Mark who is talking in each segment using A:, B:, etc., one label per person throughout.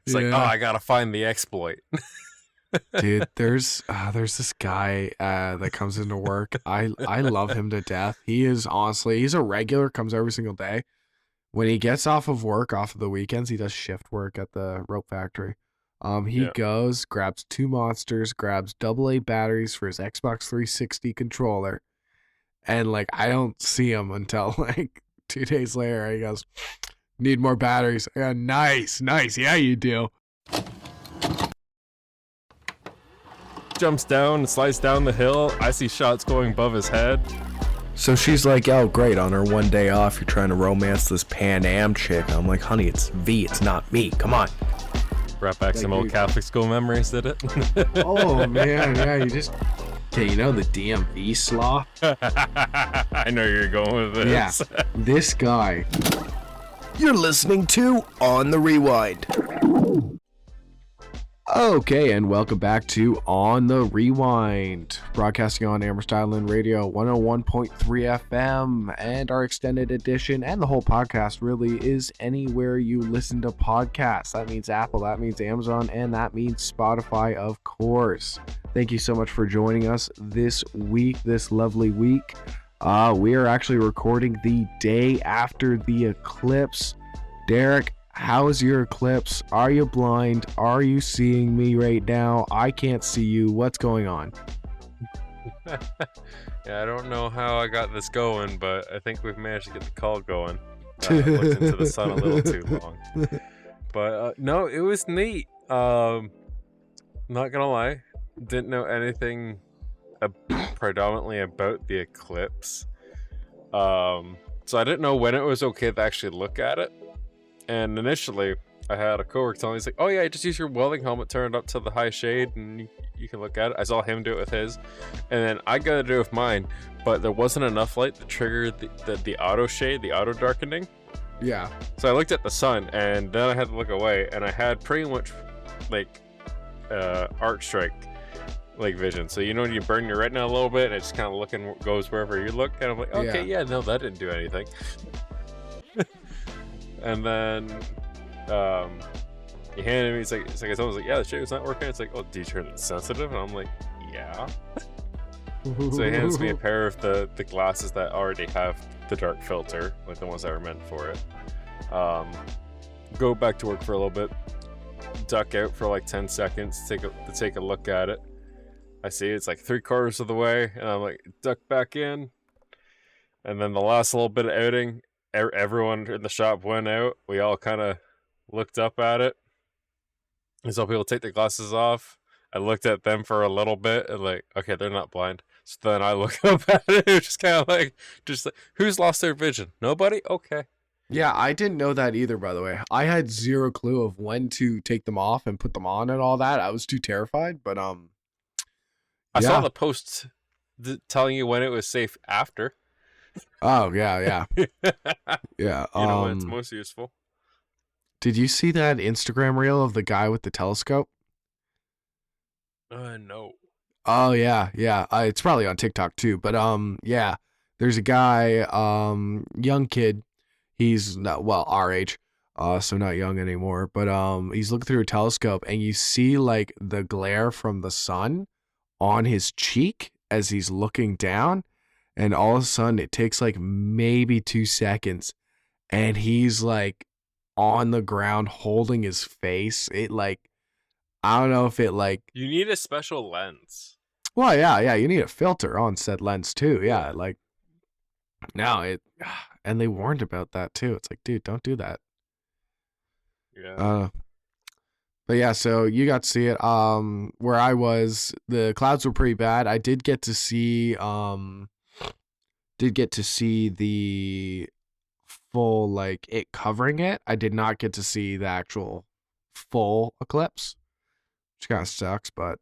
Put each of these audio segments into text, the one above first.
A: It's like, oh, I gotta find the exploit.
B: Dude, there's this guy that comes into work. I love him to death. He is honestly, he's a regular, comes every single day. When he gets off of work, off of the weekends, he does shift work at the rope factory. He goes, grabs 2 monsters, grabs AA batteries for his Xbox 360 controller, and like I don't see him until like 2 days later. He goes, "Need more batteries." I go, nice, yeah, you do.
A: Jumps down and slides down the hill. I see shots going above his head.
C: So she's like, oh, great, on her one day off, you're trying to romance this Pan Am chick. I'm like, honey, it's V, it's not me. Come on.
A: Brought back some old Catholic school memories, did it?
B: Oh, man, yeah, you just... Okay, you know the DMV sloth?
A: I know you're going with this.
B: Yeah, this guy.
C: You're listening to On the Rewind.
B: Okay, and welcome back to On the Rewind, broadcasting on Amherst Island Radio 101.3 FM, and our extended edition, and the whole podcast really is anywhere you listen to podcasts. That means Apple, that means Amazon, and that means Spotify, of course. Thank you so much for joining us this week, this lovely week. We are actually recording the day after the eclipse. Derek, how is your eclipse? Are you blind? Are you seeing me right now? I can't see you. What's going on?
A: Yeah, I don't know how I got this going, but I think we've managed to get the call going. Looked into the sun a little too long. But no, it was neat. Not gonna lie, didn't know anything predominantly about the eclipse. So I didn't know when it was okay to actually look at it. And initially, I had a coworker tell me, he's like, oh yeah, just use your welding helmet, turn it up to the high shade, and you can look at it. I saw him do it with his. And then I got to do it with mine, but there wasn't enough light to trigger the auto shade, the auto darkening.
B: Yeah.
A: So I looked at the sun, and then I had to look away, and I had pretty much, like, arc strike, like, vision. So, you know, when you burn your retina a little bit, and it just kind of goes wherever you look, and I'm like, okay, yeah, no, that didn't do anything. And then he handed me, it's like I told him, yeah, the shader's not working. It's like, oh, do you turn it sensitive? And I'm like, yeah. So he hands me a pair of the glasses that already have the dark filter, like the ones that were meant for it. Go back to work for a little bit, duck out for like 10 seconds to take a look at it. I see it's like 3/4 of the way, and I'm like, duck back in. And then the last little bit of outing, everyone in the shop went out. We all kind of looked up at it. I saw people take their glasses off. I looked at them for a little bit and like, okay, they're not blind. So then I look up at it. It was just kind of like, who's lost their vision? Nobody? Okay.
B: Yeah, I didn't know that either, by the way. I had zero clue of when to take them off and put them on and all that. I was too terrified, but
A: I saw the posts telling you when it was safe after.
B: Oh, yeah. Yeah.
A: You know when it's most useful.
B: Did you see that Instagram reel of the guy with the telescope?
A: No.
B: Oh, yeah. It's probably on TikTok too, but yeah. There's a guy, young kid. He's not, well, our age, so not young anymore, but he's looking through a telescope, and you see like the glare from the sun on his cheek as he's looking down. And all of a sudden, it takes like maybe 2 seconds, and he's like on the ground holding his face. It like, I don't know if it like...
A: You need a special lens.
B: Well, yeah, you need a filter on said lens too. Yeah, like, no, it... And they warned about that too. It's like, dude, don't do that.
A: Yeah.
B: But yeah, so you got to see it. Where I was, the clouds were pretty bad. I did get to see... the full, like, it covering it. I did not get to see the actual full eclipse, which kind of sucks, but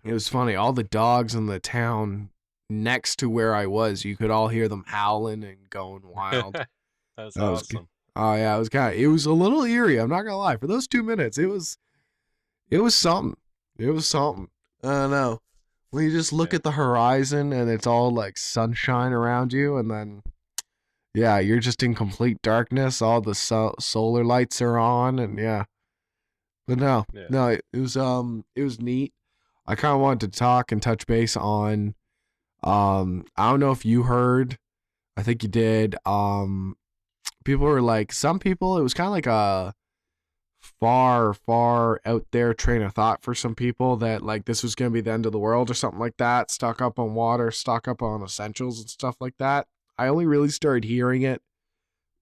B: it was funny. All the dogs in the town next to where I was, you could all hear them howling and going wild.
A: That's awesome.
B: Oh yeah, it was a little eerie, I'm not gonna lie. For those 2 minutes, it was something. It was something. I don't know. When you just look at the horizon and it's all like sunshine around you, and then, yeah, you're just in complete darkness. All the solar lights are on, and yeah, But no,
A: Yeah.
B: no, it was neat. I kind of wanted to talk and touch base on, I don't know if you heard, I think you did. People were like, some people, it was kind of like a far out there train of thought for some people that like this was going to be the end of the world or something like that. Stock up on water, stock up on essentials and stuff like that. I only really started hearing it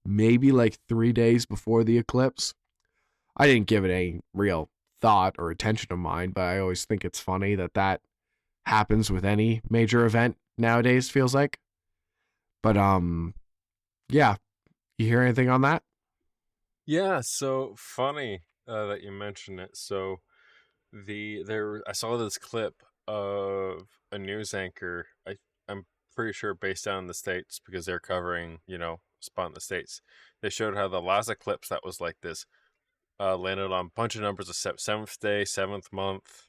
B: maybe like 3 days before the eclipse. I didn't give it any real thought or attention of mine, but I always think it's funny that that happens with any major event nowadays, feels like. But yeah, you hear anything on that?
A: Yeah, so funny that you mention it. So I saw this clip of a news anchor. I'm pretty sure based down in the States because they're covering, spot in the States. They showed how the last eclipse that was like this landed on a bunch of numbers of seventh day, seventh month.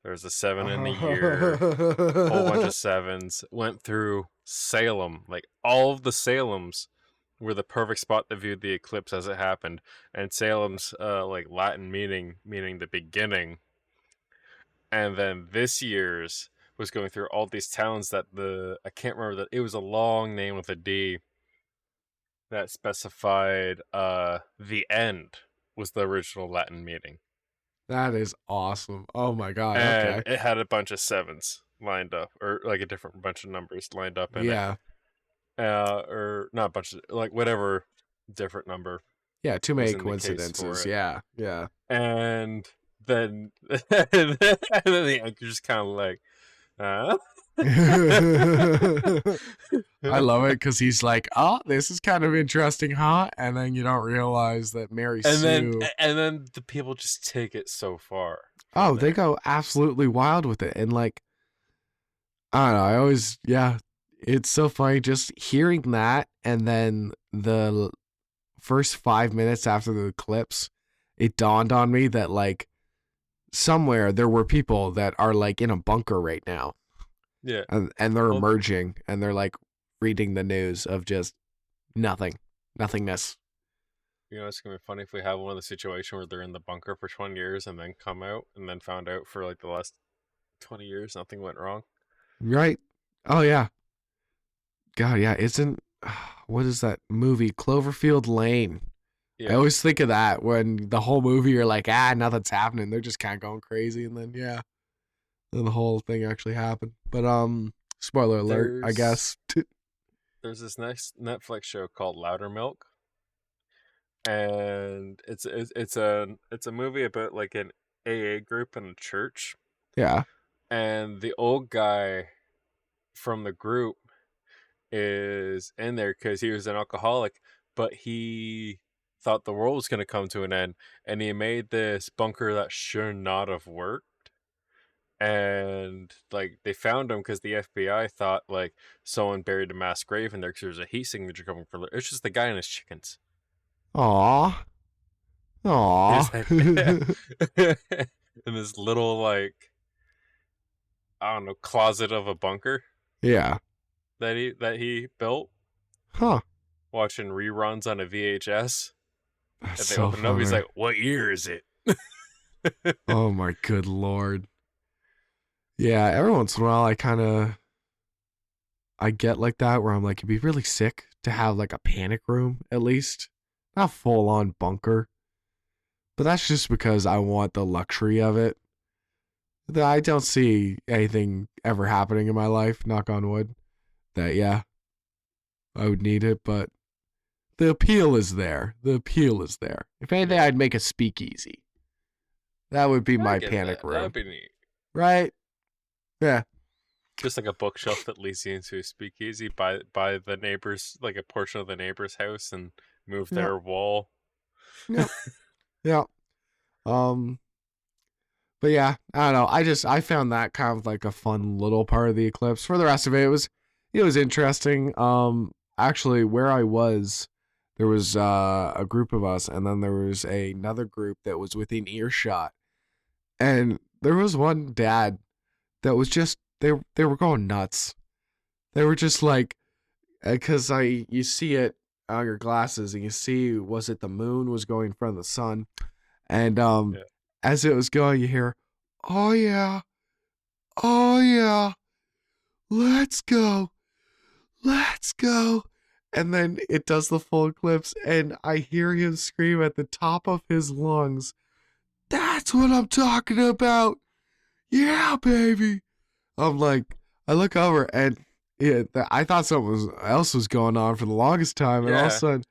A: There's a 7 in a year, whole bunch of sevens. Went through Salem, like all of the Salems were the perfect spot to view the eclipse as it happened. And Salem's like Latin meaning the beginning. And then this year's was going through all these towns that I can't remember that it was a long name with a D that specified the end was the original Latin meaning.
B: That is awesome. Oh my god.
A: And
B: Okay.
A: it had a bunch of sevens lined up, or like a different bunch of numbers lined up in
B: Yeah.
A: it. Or not a bunch of, like whatever different number
B: Yeah. Too
A: was
B: many
A: in the case for
B: coincidences.
A: it.
B: Yeah. Yeah.
A: And then, and then the anchor just kind of like, huh?
B: I love it because he's like, oh, this is kind of interesting, huh? And then you don't realize that Mary Sue.
A: And then the people just take it so far.
B: Oh,
A: There.
B: they go absolutely wild with it. And like, I don't know. I always, yeah, it's so funny just hearing that. And then the first 5 minutes after the eclipse, it dawned on me that like somewhere there were people that are like in a bunker right now.
A: Yeah.
B: And they're emerging and they're like reading the news of just nothingness.
A: It's gonna be funny if we have one of the situation where they're in the bunker for 20 years and then come out and then found out for like the last 20 years nothing went wrong.
B: Right? Oh yeah. God, yeah. What is that movie? Cloverfield Lane.
A: Yeah.
B: I always think of that when the whole movie you're like, nothing's happening. They're just kind of going crazy, and then then the whole thing actually happened. But spoiler alert, I guess.
A: There's this next Netflix show called Loudermilk, and it's a movie about like an AA group in a church.
B: Yeah.
A: And the old guy from the group is in there because he was an alcoholic, but he thought the world was going to come to an end, and he made this bunker that should not have worked. And like they found him because the FBI thought like someone buried a mass grave in there because there's a heat signature coming from. It's just the guy and his chickens.
B: Aww.
A: In this little like I don't know closet of a bunker.
B: Yeah.
A: That he built.
B: Huh.
A: Watching reruns on a VHS.
B: That's
A: If they
B: so
A: open it up, he's
B: funny.
A: like, "What year is it?"
B: Oh my good lord. Yeah, every once in a while I get like that where I'm like, it'd be really sick to have like a panic room at least. Not full on bunker. But that's just because I want the luxury of it. I don't see anything ever happening in my life, knock on wood, that I would need it, but the appeal is there. If anything, I'd make a speakeasy. That would be my panic room.
A: That'd be neat.
B: Right? Yeah.
A: Just like a bookshelf that leads you into a speakeasy by the neighbors, like a portion of the neighbor's house, and move their wall.
B: Yeah. Yeah. But yeah, I don't know. I found that kind of like a fun little part of the eclipse. For the rest of it, it was interesting. Actually, where I was, there was a group of us, and then there was another group that was within earshot, and there was one dad that was just they were going nuts. They were just like, because you see it on your glasses, and you see was it the moon was going in front of the sun, and as it was going, you hear, "Oh yeah, oh yeah, let's go, let's go." And then it does the full eclipse, and I hear him scream at the top of his lungs, "That's what I'm talking about. Yeah, baby." I'm like, I look over, and I thought something else was going on for the longest time. And all of a
A: Yeah.
B: sudden,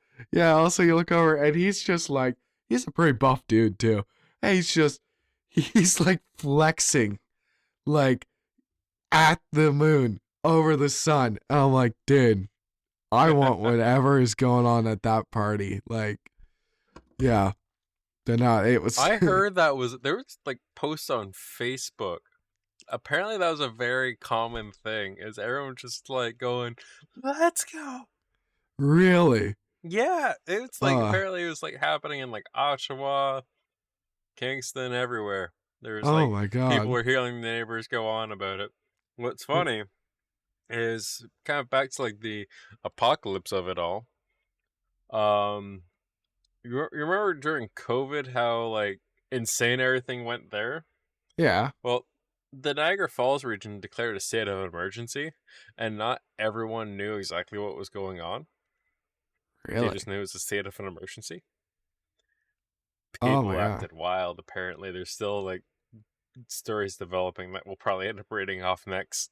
B: also you look over, and he's just like, he's a pretty buff dude too. And he's like flexing, like at the moon over the sun. And I'm like, dude, I want whatever is going on at that party. Like, yeah. Then it was.
A: I heard there was like posts on Facebook. Apparently that was a very common thing, is everyone just like going, "Let's go."
B: Really?
A: Yeah, it's like apparently it was like happening in like Oshawa, Kingston, everywhere. There's
B: Oh
A: like
B: my
A: people
B: God.
A: were hearing the neighbors go on about it. What's funny is kind of back to like the apocalypse of it all. You remember during COVID how like insane everything went there?
B: Yeah.
A: Well, the Niagara Falls region declared a state of emergency, and not everyone knew exactly what was going on. They
B: Really?
A: just knew it was a state of an emergency.
B: Oh my
A: People
B: God.
A: acted wild. Apparently, there's still like stories developing that we'll probably end up reading off next.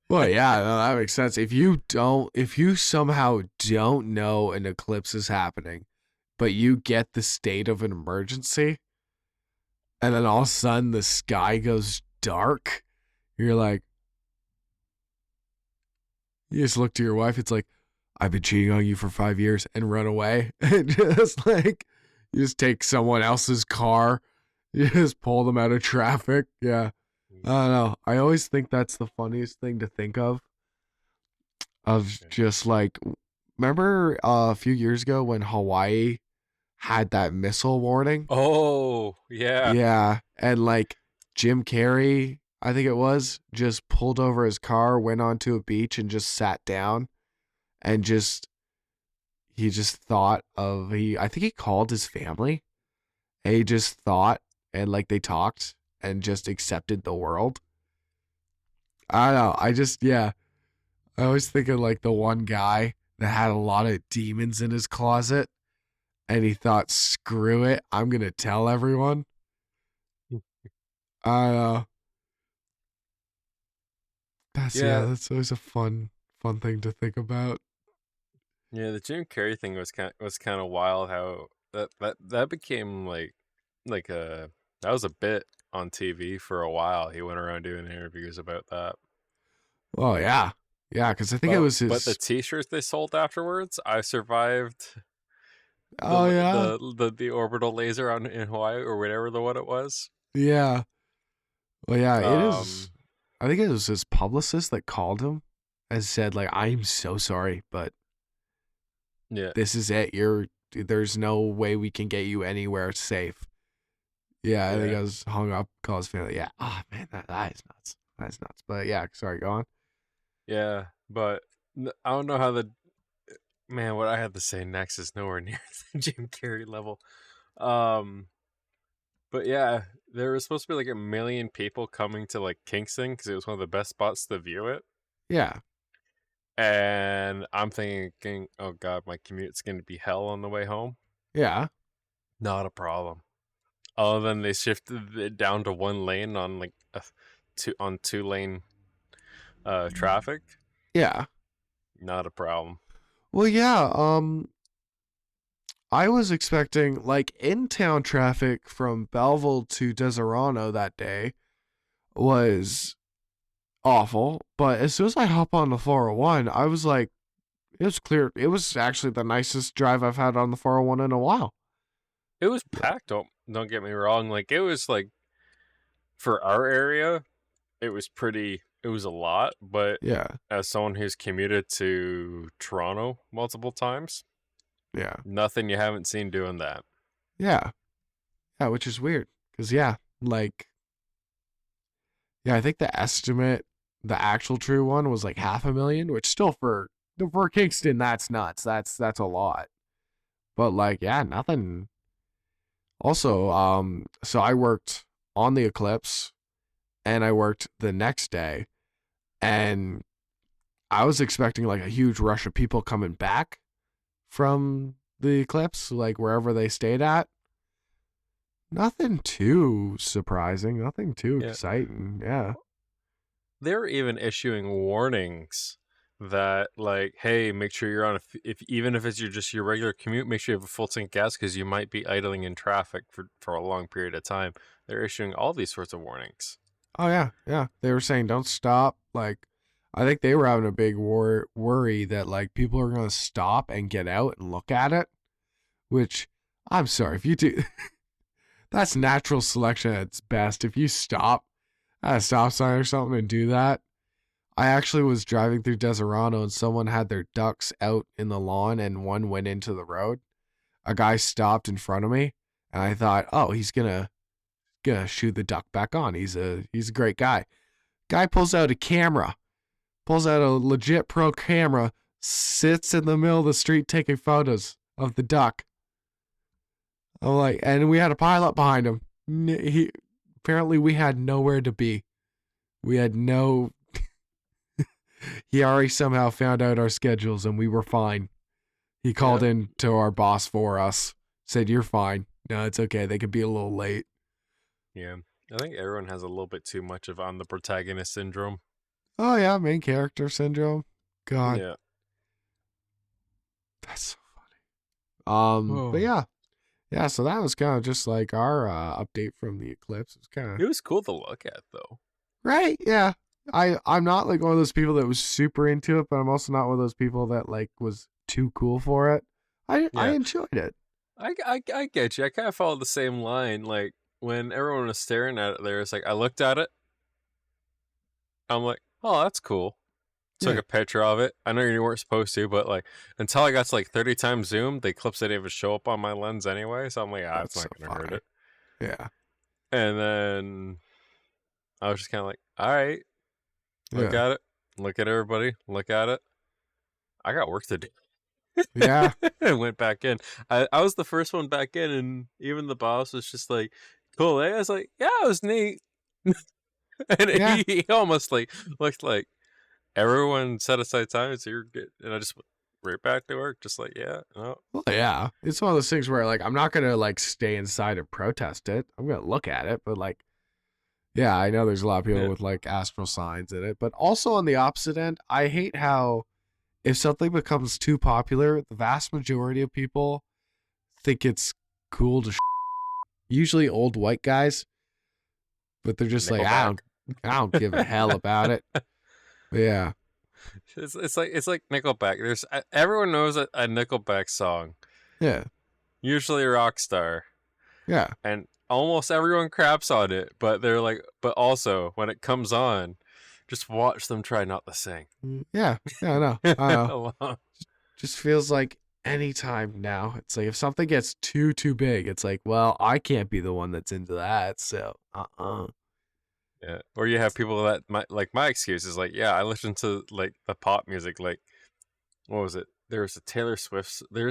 B: Well, yeah, no, that makes sense. If you somehow don't know an eclipse is happening, but you get the state of an emergency, and then all of a sudden the sky goes dark, you're like, you just look to your wife, it's like, "I've been cheating on you for 5 years," and run away. And just like, you just take someone else's car, you just pull them out of traffic. Yeah. I don't know. I always think that's the funniest thing to think of just like, remember a few years ago when Hawaii had that missile warning?
A: Oh, yeah.
B: Yeah. And like Jim Carrey, I think it was, just pulled over his car, went onto a beach and just sat down and he just thought of, I think he called his family. And he just thought, and like they talked and just accepted the world. I don't know. I always think of like the one guy that had a lot of demons in his closet, and he thought, "Screw it, I'm gonna tell everyone." I don't know. That's always a fun thing to think about.
A: Yeah, the Jim Carrey thing was kind of wild. How that became like a that was a bit on TV for a while. He went around doing interviews about that.
B: Oh yeah, because I think it was his.
A: But the T-shirts they sold afterwards, I survived.
B: Oh yeah,
A: the orbital laser in Hawaii or whatever the one it was.
B: Yeah. Well, yeah, it is. I think it was his publicist that called him and said, like, "I'm so sorry, but
A: yeah,
B: this is it. There's no way we can get you anywhere safe." Yeah, I think I was hung up, called his family. Yeah. Oh man, that is nuts. That's nuts. But yeah, sorry, go on.
A: Yeah, but I don't know how what I had to say next is nowhere near the Jim Carrey level. But yeah, there was supposed to be like 1 million people coming to like Kingston because it was one of the best spots to view it.
B: Yeah.
A: And I'm thinking, oh god, my commute's gonna be hell on the way home.
B: Yeah.
A: Not a problem. Other than they shifted it down to 1 lane on like two lane traffic.
B: Yeah.
A: Not a problem.
B: Well, yeah. I was expecting like in-town traffic from Belleville to Deserano that day was awful, but as soon as I hop on the 401, I was like, it was clear. It was actually the nicest drive I've had on the 401 in a while.
A: It was packed. Don't get me wrong. Like it was like for our area, it was a lot. But
B: Yeah.
A: as someone who's commuted to Toronto multiple times,
B: Yeah.
A: nothing you haven't seen doing that.
B: Yeah. Yeah, which is weird because I think the estimate, the actual true one was like 500,000, which still for Kingston, that's nuts. That's a lot. But like, yeah, nothing. Also, so I worked on the eclipse and I worked the next day, and I was expecting like a huge rush of people coming back from the eclipse, like wherever they stayed at. Nothing too surprising, nothing too
A: Yeah.
B: exciting. Yeah.
A: They're even issuing warnings that, like, hey, make sure you're on if even if it's just your regular commute, make sure you have a full tank of gas because you might be idling in traffic for a long period of time. They're issuing all these sorts of warnings.
B: Oh yeah, yeah. They were saying don't stop. Like, I think they were having a big worry that like people are gonna stop and get out and look at it. Which, I'm sorry, if you do, that's natural selection at its best. If you stop at a stop sign or something and do that, I actually was driving through Deserano and someone had their ducks out in the lawn and one went into the road. A guy stopped in front of me and I thought, oh, he's gonna shoot the duck back on. He's a great guy. Guy pulls out a camera, pulls out a legit pro camera, sits in the middle of the street taking photos of the duck. I'm like, and we had a pilot behind him. Apparently we had nowhere to be. We had no. He already somehow found out our schedules and we were fine. He called in to our boss for us, said, "You're fine. No, it's okay. They could be a little late."
A: Yeah, I think everyone has a little bit too much of on the protagonist syndrome.
B: Oh yeah, main character syndrome. God,
A: Yeah.
B: that's so funny. But yeah. So that was kind of just like our update from the eclipse. It was kind of
A: It was cool to look at, though.
B: right. Yeah, I'm not like one of those people that was super into it, but I'm also not one of those people that like was too cool for it. I enjoyed it.
A: I get you. I kind of followed the same line. Like, when everyone was staring at it there, it's like, I looked at it. I'm like, oh, that's cool. Took a picture of it. I know you weren't supposed to, but like, until I got to like 30 times zoom, the eclipse didn't even show up on my lens anyway. So I'm like,
B: That's
A: it's not
B: so
A: going to hurt
B: funny.
A: it.
B: Yeah.
A: And then I was just kind of like, all right, look
B: Yeah.
A: at it. Look at everybody. Look at it. I got work to do.
B: Yeah.
A: I went back in. I was the first one back in, and even the boss was just like, cool, eh? I was like, yeah, it was neat. And
B: Yeah.
A: he almost like looked like everyone set aside time, so you're good. And I just went right back to work, just like, yeah, no.
B: Well, yeah. It's one of those things where like I'm not gonna like stay inside and protest it. I'm gonna look at it, but like, yeah, I know there's a lot of people with like astral signs in it, but also on the opposite end, I hate how if something becomes too popular, the vast majority of people think it's cool to usually old white guys, but they're just like, I don't give a hell about it. But yeah.
A: It's like Nickelback. There's everyone knows a Nickelback song.
B: Yeah.
A: Usually Rockstar.
B: Yeah.
A: And almost everyone craps on it, but they're like, but also when it comes on, just watch them try not to sing.
B: Yeah. Yeah, I know.
A: Alone.
B: Just feels like anytime now, it's like if something gets too big, it's like, well, I can't be the one that's into that, so
A: Yeah, or you have people that my excuse is like, yeah, I listen to like the pop music. Like, what was it? There's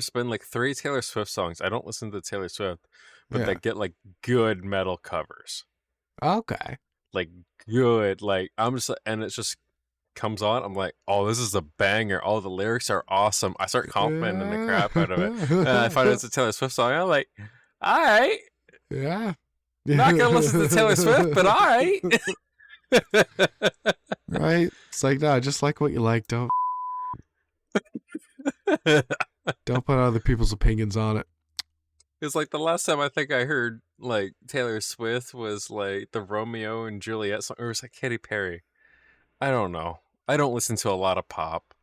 A: been like 3 Taylor Swift songs. I don't listen to Taylor Swift, but they get like good metal covers.
B: Okay.
A: Like good, like I'm just, and it just comes on. I'm like, oh, this is a banger. All the lyrics are awesome. I start complimenting the crap out of it, and I find it's a Taylor Swift song. I'm like, all right,
B: yeah.
A: not gonna listen to Taylor Swift, but all right.
B: Right? It's like, no, just like what you like. Don't put other people's opinions on it.
A: It's like the last time I think I heard like Taylor Swift was like the Romeo and Juliet song, or it was like Katy Perry. I don't know. I don't listen to a lot of pop.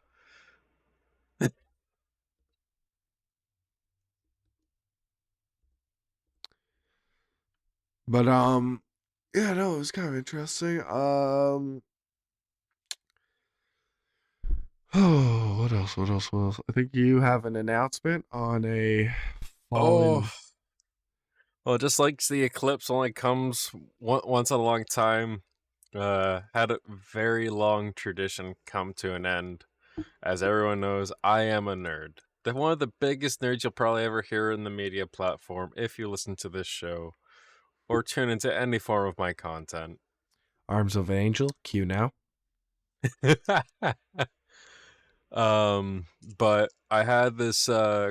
B: But yeah, no, it was kind of interesting. Oh, what else? I think you have an announcement on a fallen.
A: Well, just like the eclipse only comes once in a long time, had a very long tradition come to an end. As everyone knows, I am a nerd. one of the biggest nerds you'll probably ever hear in the media platform if you listen to this show or tune into any form of my content.
B: Arms of an Angel, cue now.
A: But I had this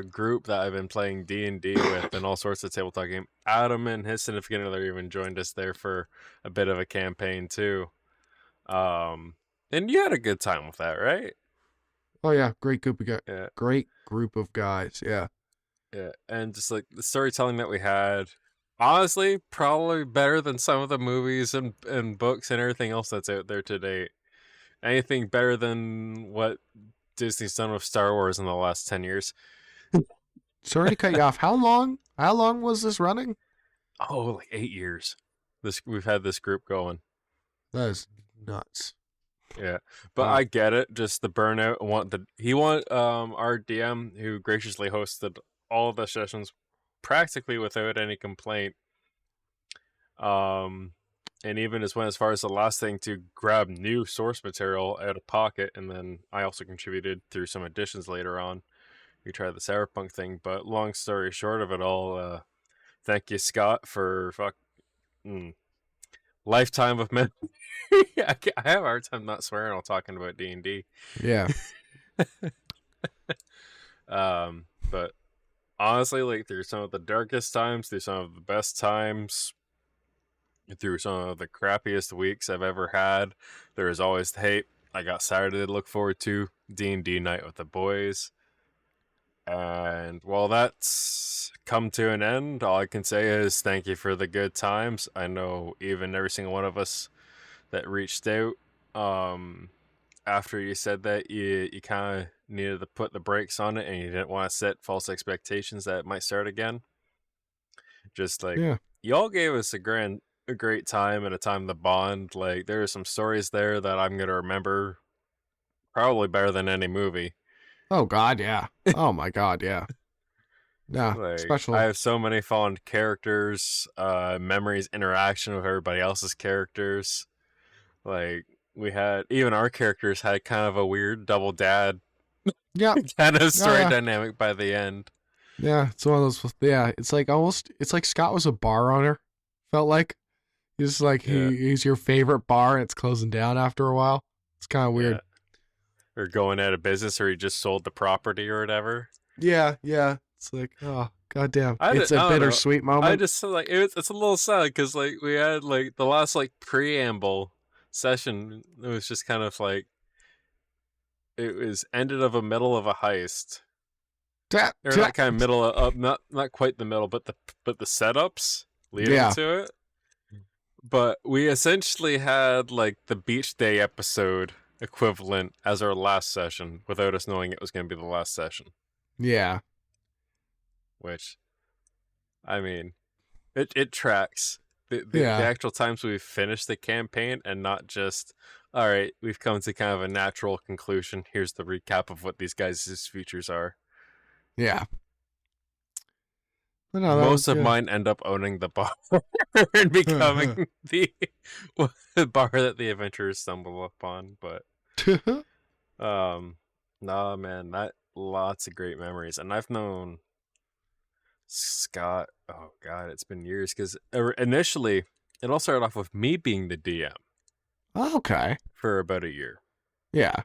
A: group that I've been playing D&D with and all sorts of tabletop game. Adam and his significant other even joined us there for a bit of a campaign too. And you had a good time with that, right?
B: Oh yeah, great group of guys.
A: Yeah.
B: Great group of guys. Yeah.
A: Yeah, and just like the storytelling that we had, honestly, probably better than some of the movies and books and everything else that's out there today. Anything better than what Disney's done with Star Wars in the last 10 years.
B: Sorry to cut you off. How long was this running?
A: Oh, like 8 years. We've had this group going.
B: That is nuts.
A: Yeah, but
B: Wow.
A: I get it. Just the burnout. He want our DM who graciously hosted all the sessions practically without any complaint. And even went as far as the last thing to grab new source material out of pocket, and then I also contributed through some additions later on. We tried the cyberpunk thing, but long story short of it all, thank you, Scott, for lifetime of men. I have a hard time not swearing while talking about D&D.
B: Yeah.
A: But honestly, like through some of the darkest times, through some of the best times, through some of the crappiest weeks I've ever had, there is always hate. I got Saturday to look forward to, D&D night with the boys. And while that's come to an end, all I can say is thank you for the good times. I know even every single one of us that reached out after you said that you kind of needed to put the brakes on it and you didn't want to set false expectations that it might start again. Just like,
B: Yeah.
A: y'all gave us a great time and a time to bond. Like, there are some stories there that I'm going to remember probably better than any movie.
B: Oh God, yeah. Oh my God, yeah. Yeah,
A: Like,
B: special.
A: I have so many fond characters, memories, interaction with everybody else's characters. Like, we had, even our characters had kind of a weird double dad
B: Yeah.
A: kind of story
B: yeah.
A: dynamic by the end.
B: Yeah, it's one of those. Yeah, it's like Scott was a bar owner. Felt like he's like he's your favorite bar, and it's closing down after a while. It's kind of weird.
A: Yeah. Or going out of business, or he just sold the property or whatever.
B: Yeah. It's like, oh goddamn, it's
A: I
B: a bittersweet moment.
A: I just like it's a little sad because like we had like the last like preamble session. It was just kind of like it was ended of a middle of a heist. Or not kind of middle of not quite the middle, but the setups leading to it. But we essentially had like the beach day episode equivalent as our last session without us knowing it was going to be the last session.
B: Yeah.
A: Which, I mean, it tracks. The actual times we've finished the campaign and not just, all right, we've come to kind of a natural conclusion. Here's the recap of what these guys' futures are.
B: Yeah. But no,
A: most of mine end up owning the bar and becoming the bar that the adventurers stumble upon. But nah, man, that lots of great memories. And I've known Scott, oh god, it's been years, because initially it all started off with me being the DM.
B: Okay.
A: For about a year.
B: Yeah.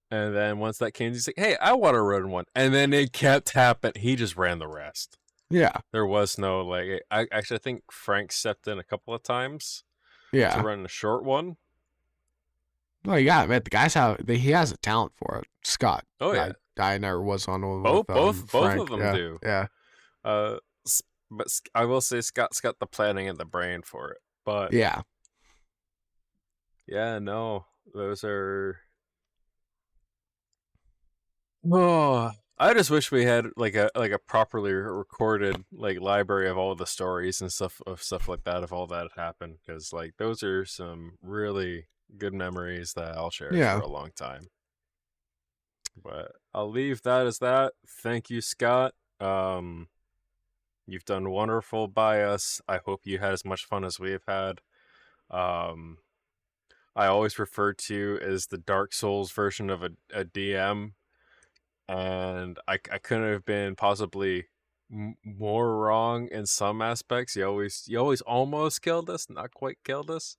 A: And then once that came, he's like, hey, I want to run one. And then it kept happening. He just ran the rest.
B: Yeah.
A: There was no, like, I think Frank stepped in a couple of times.
B: Yeah.
A: To run a short one.
B: Well, yeah, man, he has a talent for it. Scott.
A: Oh, yeah.
B: I never was on one
A: both
B: Frank.
A: of them do.
B: Yeah.
A: But I will say Scott's got the planning and the brain for it. But
B: yeah.
A: Yeah, no. Those are... Oh, I just wish we had like a properly recorded like library of all the stories and stuff like that of all that happened, because like those are some really good memories that I'll share for a long time. But I'll leave that as that. Thank you, Scott. You've done wonderful by us. I hope you had as much fun as we've had. I always refer to you as the Dark Souls version of a DM. and I couldn't have been possibly more wrong in some aspects. You always almost killed us, not quite killed us.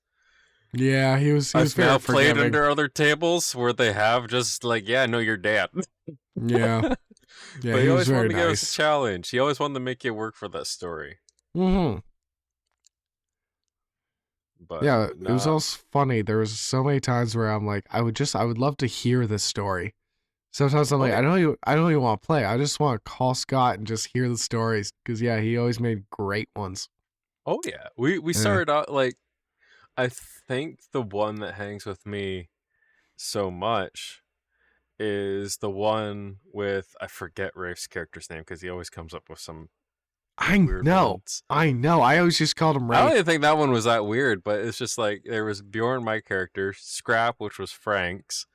B: Yeah, he was
A: I've
B: very
A: now played
B: forgiving.
A: under other tables where they have just like, yeah, no, you're dead.
B: Yeah. Yeah,
A: But
B: he
A: he
B: was
A: always wanted
B: very
A: to give us a
B: nice.
A: challenge. He always wanted to make you work for that story.
B: Mm-hmm.
A: But
B: Yeah, it was
A: not.
B: also funny. There was so many times where I'm like, I would love to hear this story. Sometimes I'm like,
A: yeah.
B: I don't even want to play. I just want to call Scott and just hear the stories because yeah, he always made great ones.
A: Oh yeah, we started out like, I think the one that hangs with me so much is the one with, I forget Rafe's character's name because he always comes up with some
B: I
A: weird
B: know.
A: ones.
B: I know. I always just called him
A: I don't
B: Ray.
A: even think that one was that weird, but it's just like there was Bjorn, my character, Scrap, which was Frank's,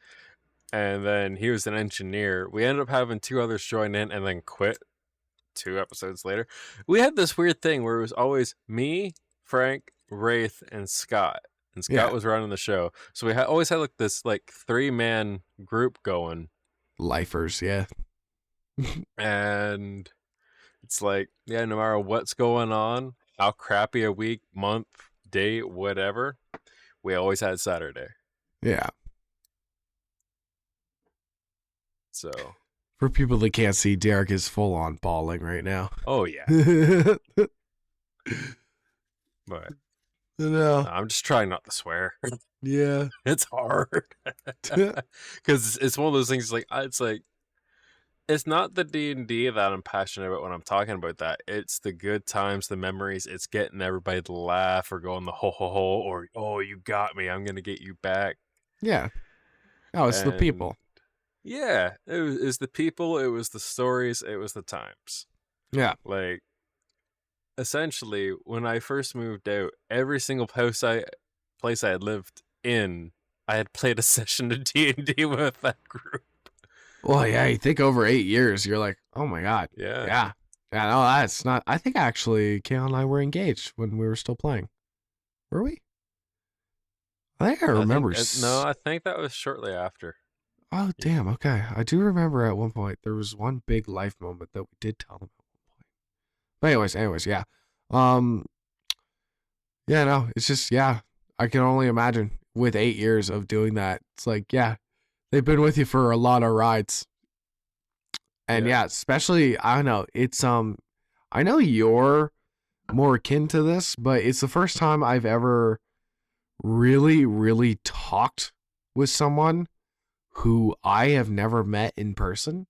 A: and then he was an engineer. We ended up having two others join in and then quit 2 episodes later. We had this weird thing where it was always me, Frank, Wraith, and Scott. And Scott
B: Yeah.
A: was running the show. So we always had like this like 3-man group going.
B: Lifers, yeah.
A: And it's like, yeah, no matter what's going on, how crappy a week, month, day, whatever, we always had Saturday.
B: Yeah.
A: So
B: For people that can't see, Derek is full on bawling right now.
A: oh yeah. But
B: no.
A: I'm just trying not to swear.
B: Yeah.
A: It's hard. Because it's one of those things like, it's not the D&D that I'm passionate about when I'm talking about that. It's the good times, the memories. It's getting everybody to laugh or going the ho ho ho, or oh, you got me, I'm gonna get you back.
B: Yeah. Oh, it's the people.
A: Yeah, it was the people. It was the stories. It was the times.
B: Yeah.
A: Like, essentially, when I first moved out, every single place I had lived in, I had played a session of D&D with that group.
B: Well, yeah, you think over 8 years, you're like, oh my God.
A: Yeah.
B: Yeah. Yeah, no, that's not. I think actually, Kale and I were engaged when we were still playing. Were we? I think I remember.
A: I think that was shortly after.
B: Oh, damn. Okay. I do remember at one point there was one big life moment that we did tell them at one point. But anyways, yeah. Yeah, no, it's just, yeah. I can only imagine with 8 years of doing that. It's like, yeah, they've been with you for a lot of rides. And yeah, especially, I don't know, it's, I know you're more akin to this, but it's the first time I've ever really, really talked with someone who I have never met in person.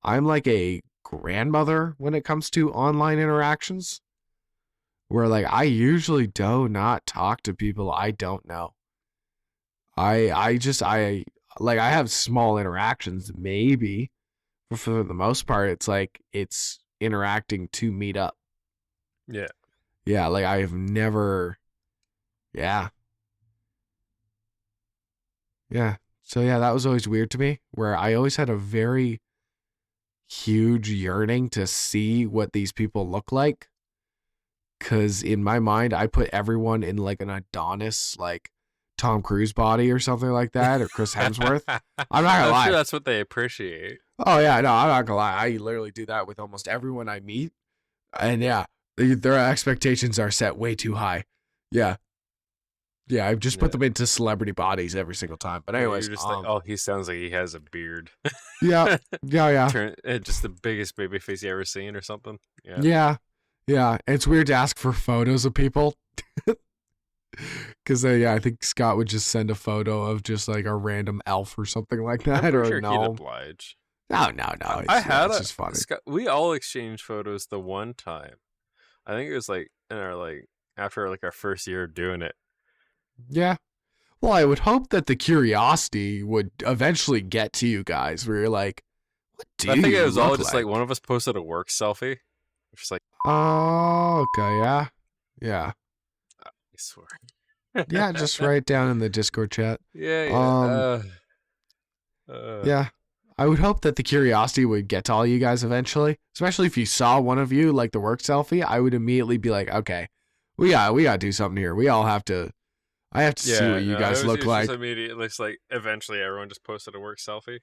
B: I'm like a grandmother when it comes to online interactions, where like I usually do not talk to people I don't know. I have small interactions maybe, but for the most part it's like it's interacting to meet up.
A: Yeah.
B: Yeah, like I have never. Yeah. Yeah. So yeah, that was always weird to me, where I always had a very huge yearning to see what these people look like. Cause in my mind, I put everyone in like an Adonis, like Tom Cruise body or something like that, or Chris Hemsworth. I'm not gonna lie.
A: Sure that's what they appreciate.
B: Oh yeah, no, I'm not gonna lie. I literally do that with almost everyone I meet. And yeah, their expectations are set way too high. Yeah. Yeah, I've just put them into celebrity bodies every single time. But anyways,
A: you're just like, oh, he sounds like he has a beard.
B: Yeah.
A: Just the biggest baby face you ever seen or something.
B: Yeah. And it's weird to ask for photos of people. Because I think Scott would just send a photo of just like a random elf or something like that, or
A: sure
B: no.
A: he'd oblige.
B: No. It's just funny.
A: We all exchanged photos the one time. I think it was like in our after our first year of doing it.
B: Yeah. Well, I would hope that the curiosity would eventually get to you guys where you're like, what do you
A: I think it was all
B: look
A: just like one of us posted a work selfie. Just like,
B: oh, okay, yeah. Yeah.
A: I swear.
B: Yeah, just write down in the Discord chat.
A: Yeah.
B: Yeah. I would hope that the curiosity would get to all you guys eventually. Especially if you saw one of you like the work selfie, I would immediately be like, okay, we gotta do something here. We all have to. I have to see what you guys look like.
A: Immediately, it's like eventually everyone just posted a work selfie.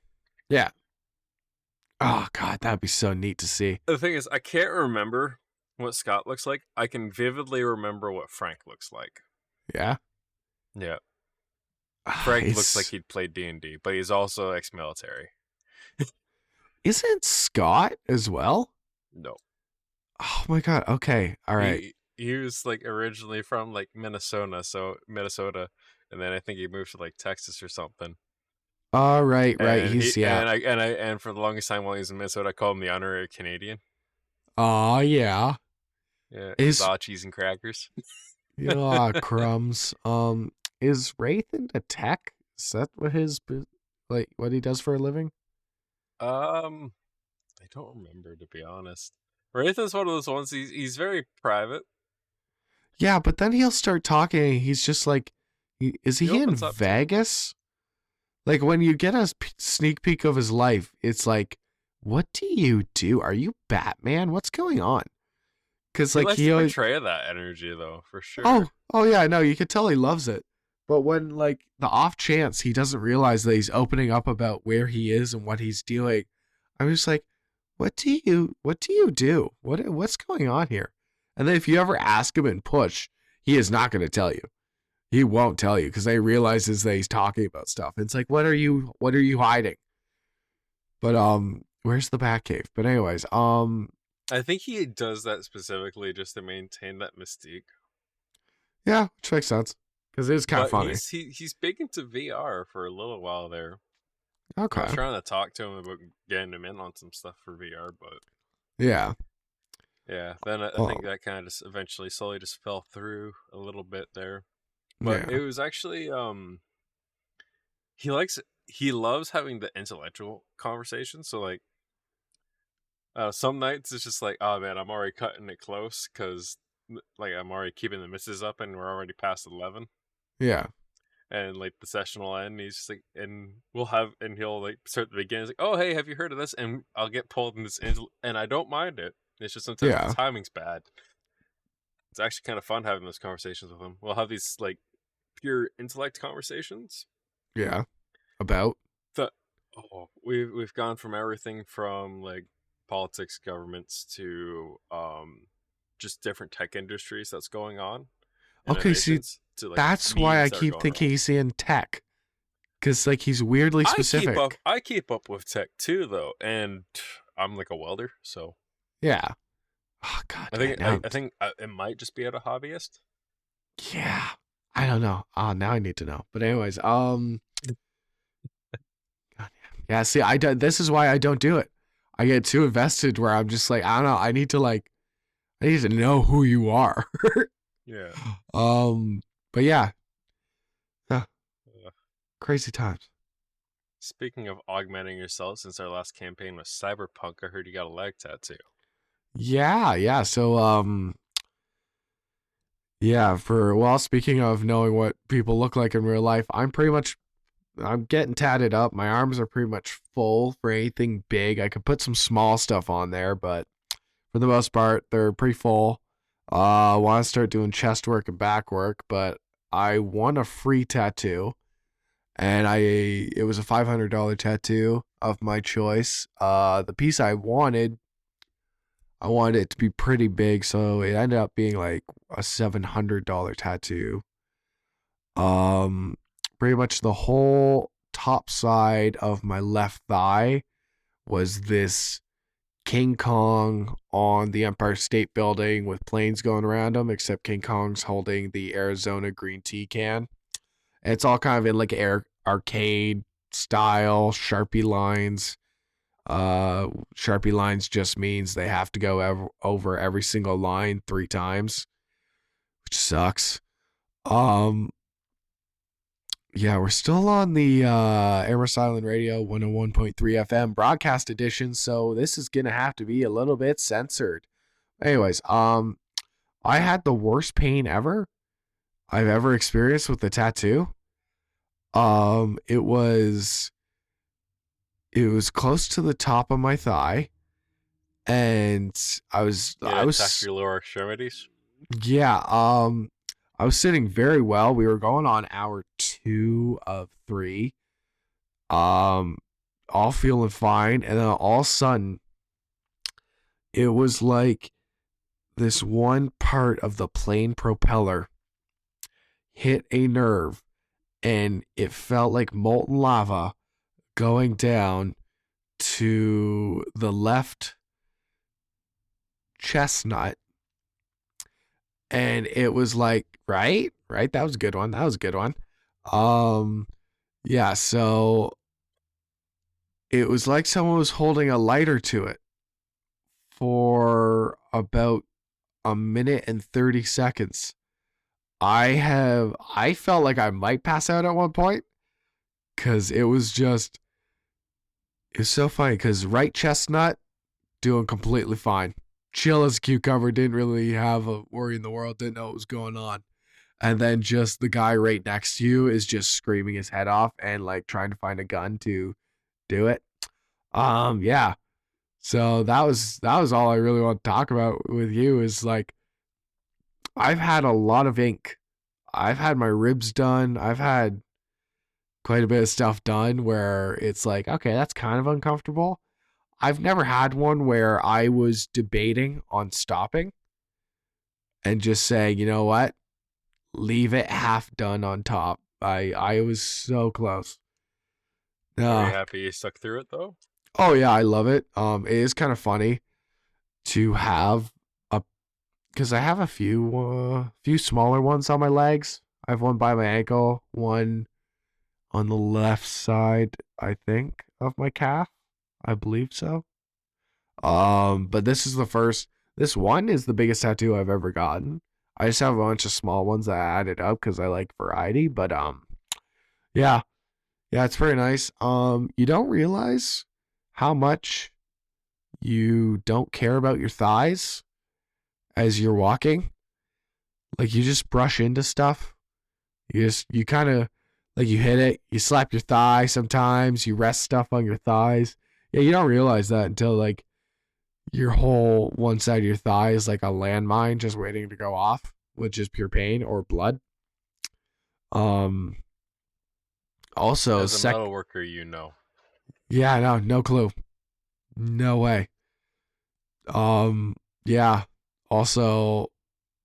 B: Yeah. Oh god, that'd be so neat to see.
A: The thing is, I can't remember what Scott looks like. I can vividly remember what Frank looks like.
B: Yeah.
A: Yeah. Frank looks like
B: Is,
A: he'd played D&D, but he's also ex-military.
B: isn't Scott as well?
A: No.
B: Oh my god. Okay. All right.
A: He was like originally from like Minnesota, and then I think he moved to like Texas or something.
B: All right. Right.
A: And
B: He's yeah.
A: and for the longest time while he was in Minnesota, I called him the honorary Canadian.
B: Oh yeah.
A: Yeah,
B: Is
A: saw cheese and crackers.
B: crumbs. Is Wraith into tech? Is that what what he does for a living?
A: I don't remember, to be honest. Wraith is one of those ones. He's very private.
B: Yeah, but then he'll start talking. He's just like, is he in
A: opens up to-
B: Vegas? Like when you get a sneak peek of his life, it's like, what do you do? Are you Batman? What's going on? Because
A: He
B: like
A: likes
B: he
A: to
B: always,
A: portray that energy, though, for sure.
B: oh yeah, no, you could tell he loves it. But when like the off chance he doesn't realize that he's opening up about where he is and what he's doing, I'm just like, what do you do? What's going on here? And then if you ever ask him and push, he is not going to tell you. He won't tell you because he realizes that he's talking about stuff. It's like, what are you hiding? But where's the Batcave? But anyways,
A: I think he does that specifically just to maintain that mystique.
B: yeah, which makes sense because it is kind of funny.
A: He's big into VR for a little while there.
B: Okay.
A: I was trying to talk to him about getting him in on some stuff for VR, but
B: yeah.
A: Then I think that kind of just eventually slowly just fell through a little bit there. But it was actually he loves having the intellectual conversation. So like some nights it's just like, oh man, I'm already cutting it close because like I'm already keeping the misses up and we're already past 11.
B: Yeah.
A: And like the session will end, and he's just like, and he'll like start the beginning. He's like, oh hey, have you heard of this? And I'll get pulled in this, and I don't mind it. It's just sometimes the timing's bad. It's actually kind of fun having those conversations with him. We'll have these like pure intellect conversations.
B: Yeah. About
A: we've gone from everything from like politics, governments to just different tech industries that's going on.
B: Okay, see, to, like, that's why I keep thinking he's in tech, because like he's weirdly specific.
A: I keep up with tech too, though, and I'm like a welder, so
B: yeah. Oh god,
A: I think it might just be out a hobbyist.
B: Yeah, I don't know. Now I need to know. But anyways, yeah. See, this is why I don't do it. I get too invested where I'm just like, I don't know. I need to know who you are.
A: Yeah.
B: But yeah. Crazy times.
A: Speaking of augmenting yourself, since our last campaign was Cyberpunk, I heard you got a leg tattoo.
B: Yeah. So, yeah, speaking of knowing what people look like in real life, I'm getting tatted up. My arms are pretty much full for anything big. I could put some small stuff on there, but for the most part, they're pretty full. I want to start doing chest work and back work, but I won a free tattoo, and it was a $500 tattoo of my choice. The piece I wanted it to be pretty big, so it ended up being like a $700 tattoo. Pretty much the whole top side of my left thigh was this King Kong on the Empire State Building with planes going around him, except King Kong's holding the Arizona green tea can. And it's all kind of in like arcade style, Sharpie lines. Sharpie lines just means they have to go over every single line 3 times, which sucks. Yeah, we're still on the Amherst Island Radio 101.3 FM broadcast edition, so this is gonna have to be a little bit censored. Anyways, I had the worst pain I've ever experienced with the tattoo. It was close to the top of my thigh, and I was
A: attack your lower extremities.
B: Yeah, I was sitting very well. We were going on hour 2 of 3. all feeling fine, and then all of a sudden, it was like this one part of the plane propeller hit a nerve, and it felt like molten lava going down to the left chestnut. And it was like, right, that was a good one. Yeah, so it was like someone was holding a lighter to it for about a minute and 30 seconds. I felt like I might pass out at one point, because it's so funny, because right chestnut doing completely fine, chill as a cucumber, didn't really have a worry in the world, didn't know what was going on. And then just the guy right next to you is just screaming his head off and like trying to find a gun to do it. Yeah. So that was all I really want to talk about with you, is like, I've had a lot of ink. I've had my ribs done. I've had quite a bit of stuff done where it's like, okay, that's kind of uncomfortable. I've never had one where I was debating on stopping and just saying, you know what, leave it half done on top. I was so close.
A: Are you happy you stuck through it though?
B: Oh yeah, I love it. It is kind of funny to have because I have a few smaller ones on my legs. I have one by my ankle, one on the left side, I think, of my calf. I believe so. But this is the first. This one is the biggest tattoo I've ever gotten. I just have a bunch of small ones that I added up because I like variety. But yeah, it's very nice. You don't realize how much you don't care about your thighs as you're walking. Like, you just brush into stuff. You kind of, like, you hit it, you slap your thigh sometimes, you rest stuff on your thighs. Yeah, you don't realize that until like your whole one side of your thigh is like a landmine just waiting to go off with just pure pain or blood. Also,
A: as a metal worker, you know.
B: Yeah, no clue. No way. Yeah. Also,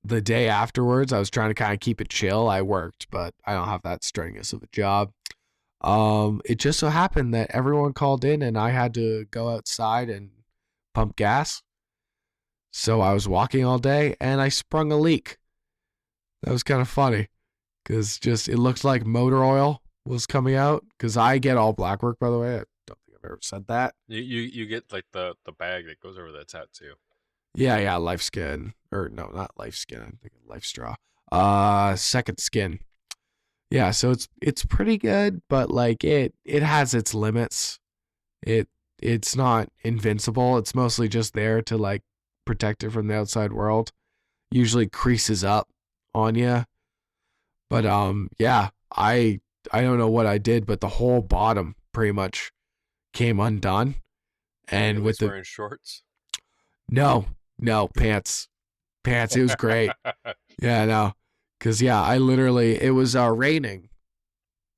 B: the day afterwards, I was trying to kind of keep it chill. I worked, but I don't have that strenuous of a job. It just so happened that everyone called in and I had to go outside and pump gas. So I was walking all day and I sprung a leak. That was kind of funny because just it looked like motor oil was coming out, because I get all black work, by the way. I don't think I've ever said that.
A: You get like the bag that goes over the tattoo.
B: Yeah, Life Skin. Or no, not Life Skin. I'm thinking Life Straw. Second Skin. Yeah, so it's pretty good, but like it has its limits. It's not invincible. It's mostly just there to like protect it from the outside world. Usually creases up on you. But yeah, I don't know what I did, but the whole bottom pretty much came undone. And with the
A: wearing shorts?
B: No, pants. It was great. Yeah, no. Cause yeah, I literally, it was raining,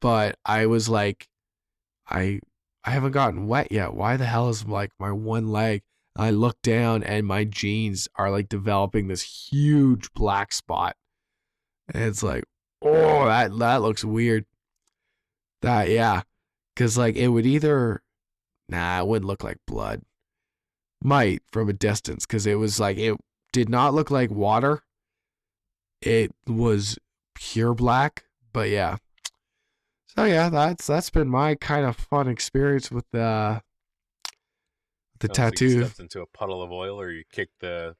B: but I was like, I haven't gotten wet yet. Why the hell is like my one leg? I look down and my jeans are like developing this huge black spot. And it's like, oh, that looks weird. Yeah. Cause like it would either, it wouldn't look like blood. Might from a distance, because it was like, it did not look like water. It was pure black, but yeah. So yeah, that's been my kind of fun experience with the tattoo.
A: Like you stepped into a puddle of oil, or you kicked the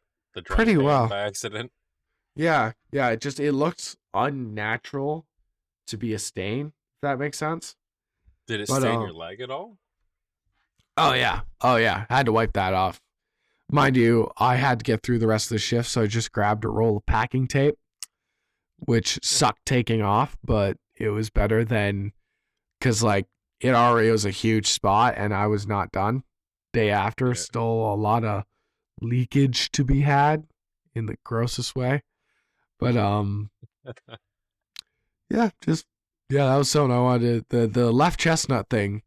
B: pretty well
A: by accident.
B: Yeah. It looked unnatural to be a stain. If that makes sense.
A: Did it stain your leg at all?
B: Oh yeah. I had to wipe that off. Mind you, I had to get through the rest of the shift, so I just grabbed a roll of packing tape, which sucked taking off, but it was better than, because like it already was a huge spot and I was not done. Day after,
A: Yeah.
B: Still a lot of leakage to be had in the grossest way. But yeah, that was something I wanted. The left chestnut thing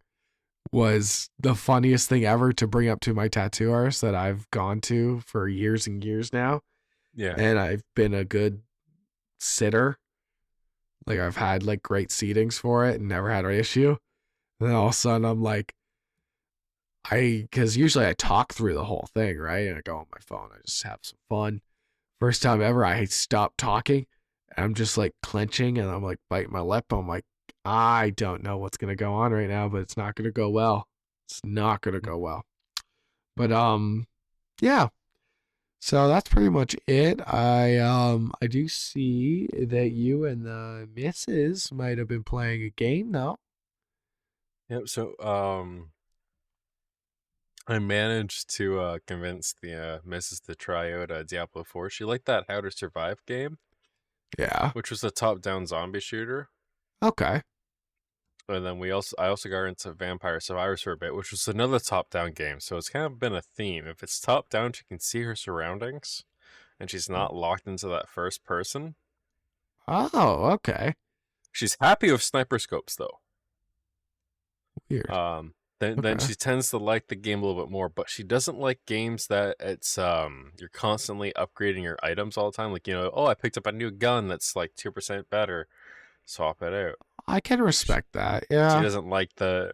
B: was the funniest thing ever to bring up to my tattoo artist that I've gone to for years and years now.
A: Yeah.
B: And I've been a good sitter. Like I've had like great seatings for it and never had an issue. And then all of a sudden I'm like, because usually I talk through the whole thing, right? And I go on my phone, I just have some fun. First time ever, I stopped talking. And I'm just like clenching and I'm like biting my lip. I'm like, I don't know what's gonna go on right now, but it's not gonna go well. It's not gonna go well. But yeah. So that's pretty much it. I do see that you and the missus might have been playing a game though.
A: Yep. So I managed to convince the missus to try out Diablo 4. She liked that How to Survive game,
B: Yeah.
A: which was a top-down zombie shooter.
B: Okay.
A: And then I also got into Vampire Survivors for a bit, which was another top-down game. So it's kind of been a theme. If it's top-down, she can see her surroundings, and she's not locked into that first person.
B: Oh, okay.
A: She's happy with sniper scopes, though.
B: Weird.
A: Then she tends to like the game a little bit more, but she doesn't like games that it's you're constantly upgrading your items all the time. Like, oh, I picked up a new gun that's like 2% better. Swap it out.
B: I can respect that. Yeah.
A: She doesn't like the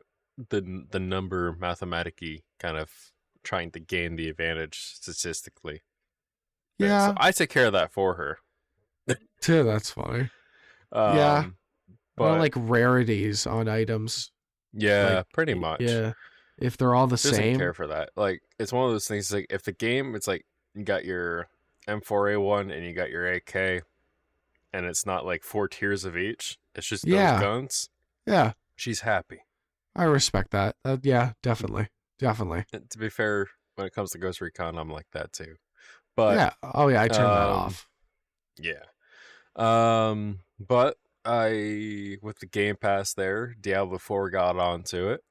A: number mathematic-y kind of trying to gain the advantage statistically.
B: Yeah.
A: So I take care of that for her.
B: Too, that's funny. Yeah.
A: But
B: I don't like rarities on items.
A: yeah,
B: like,
A: pretty much.
B: Yeah. If they're all the
A: She doesn't
B: same.
A: care for that. Like, it's one of those things, like, if the game, it's like, you got your M4A1 and you got your AK, and it's not like 4 tiers of each, it's just those guns.
B: Yeah.
A: She's happy.
B: I respect that. Yeah, definitely. Definitely.
A: And to be fair, when it comes to Ghost Recon, I'm like that too. But
B: yeah. Oh, yeah, I turned that off.
A: Yeah. But with the Game Pass there, Diablo 4 got onto it.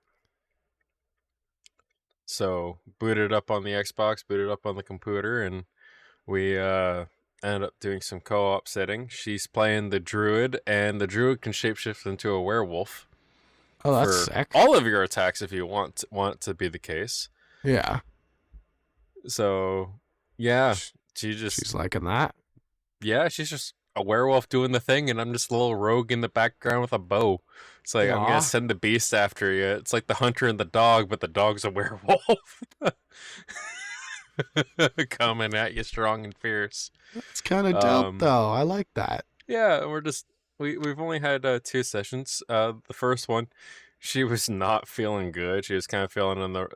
A: So booted up on the Xbox, booted up on the computer, and we ended up doing some co-op setting. She's playing the druid, and the druid can shapeshift into a werewolf.
B: Oh, that's sick.
A: All of your attacks, if you want it to be the case.
B: Yeah.
A: So, yeah, she's
B: liking that.
A: Yeah, she's just a werewolf doing the thing, and I'm just a little rogue in the background with a bow. It's like, I'm gonna send the beast after you. It's like the hunter and the dog, but the dog's a werewolf. Coming at you strong and fierce.
B: That's kind of dope, though. I like that.
A: Yeah, we've only had 2 sessions. The first one, she was not feeling good. She was kind of feeling on the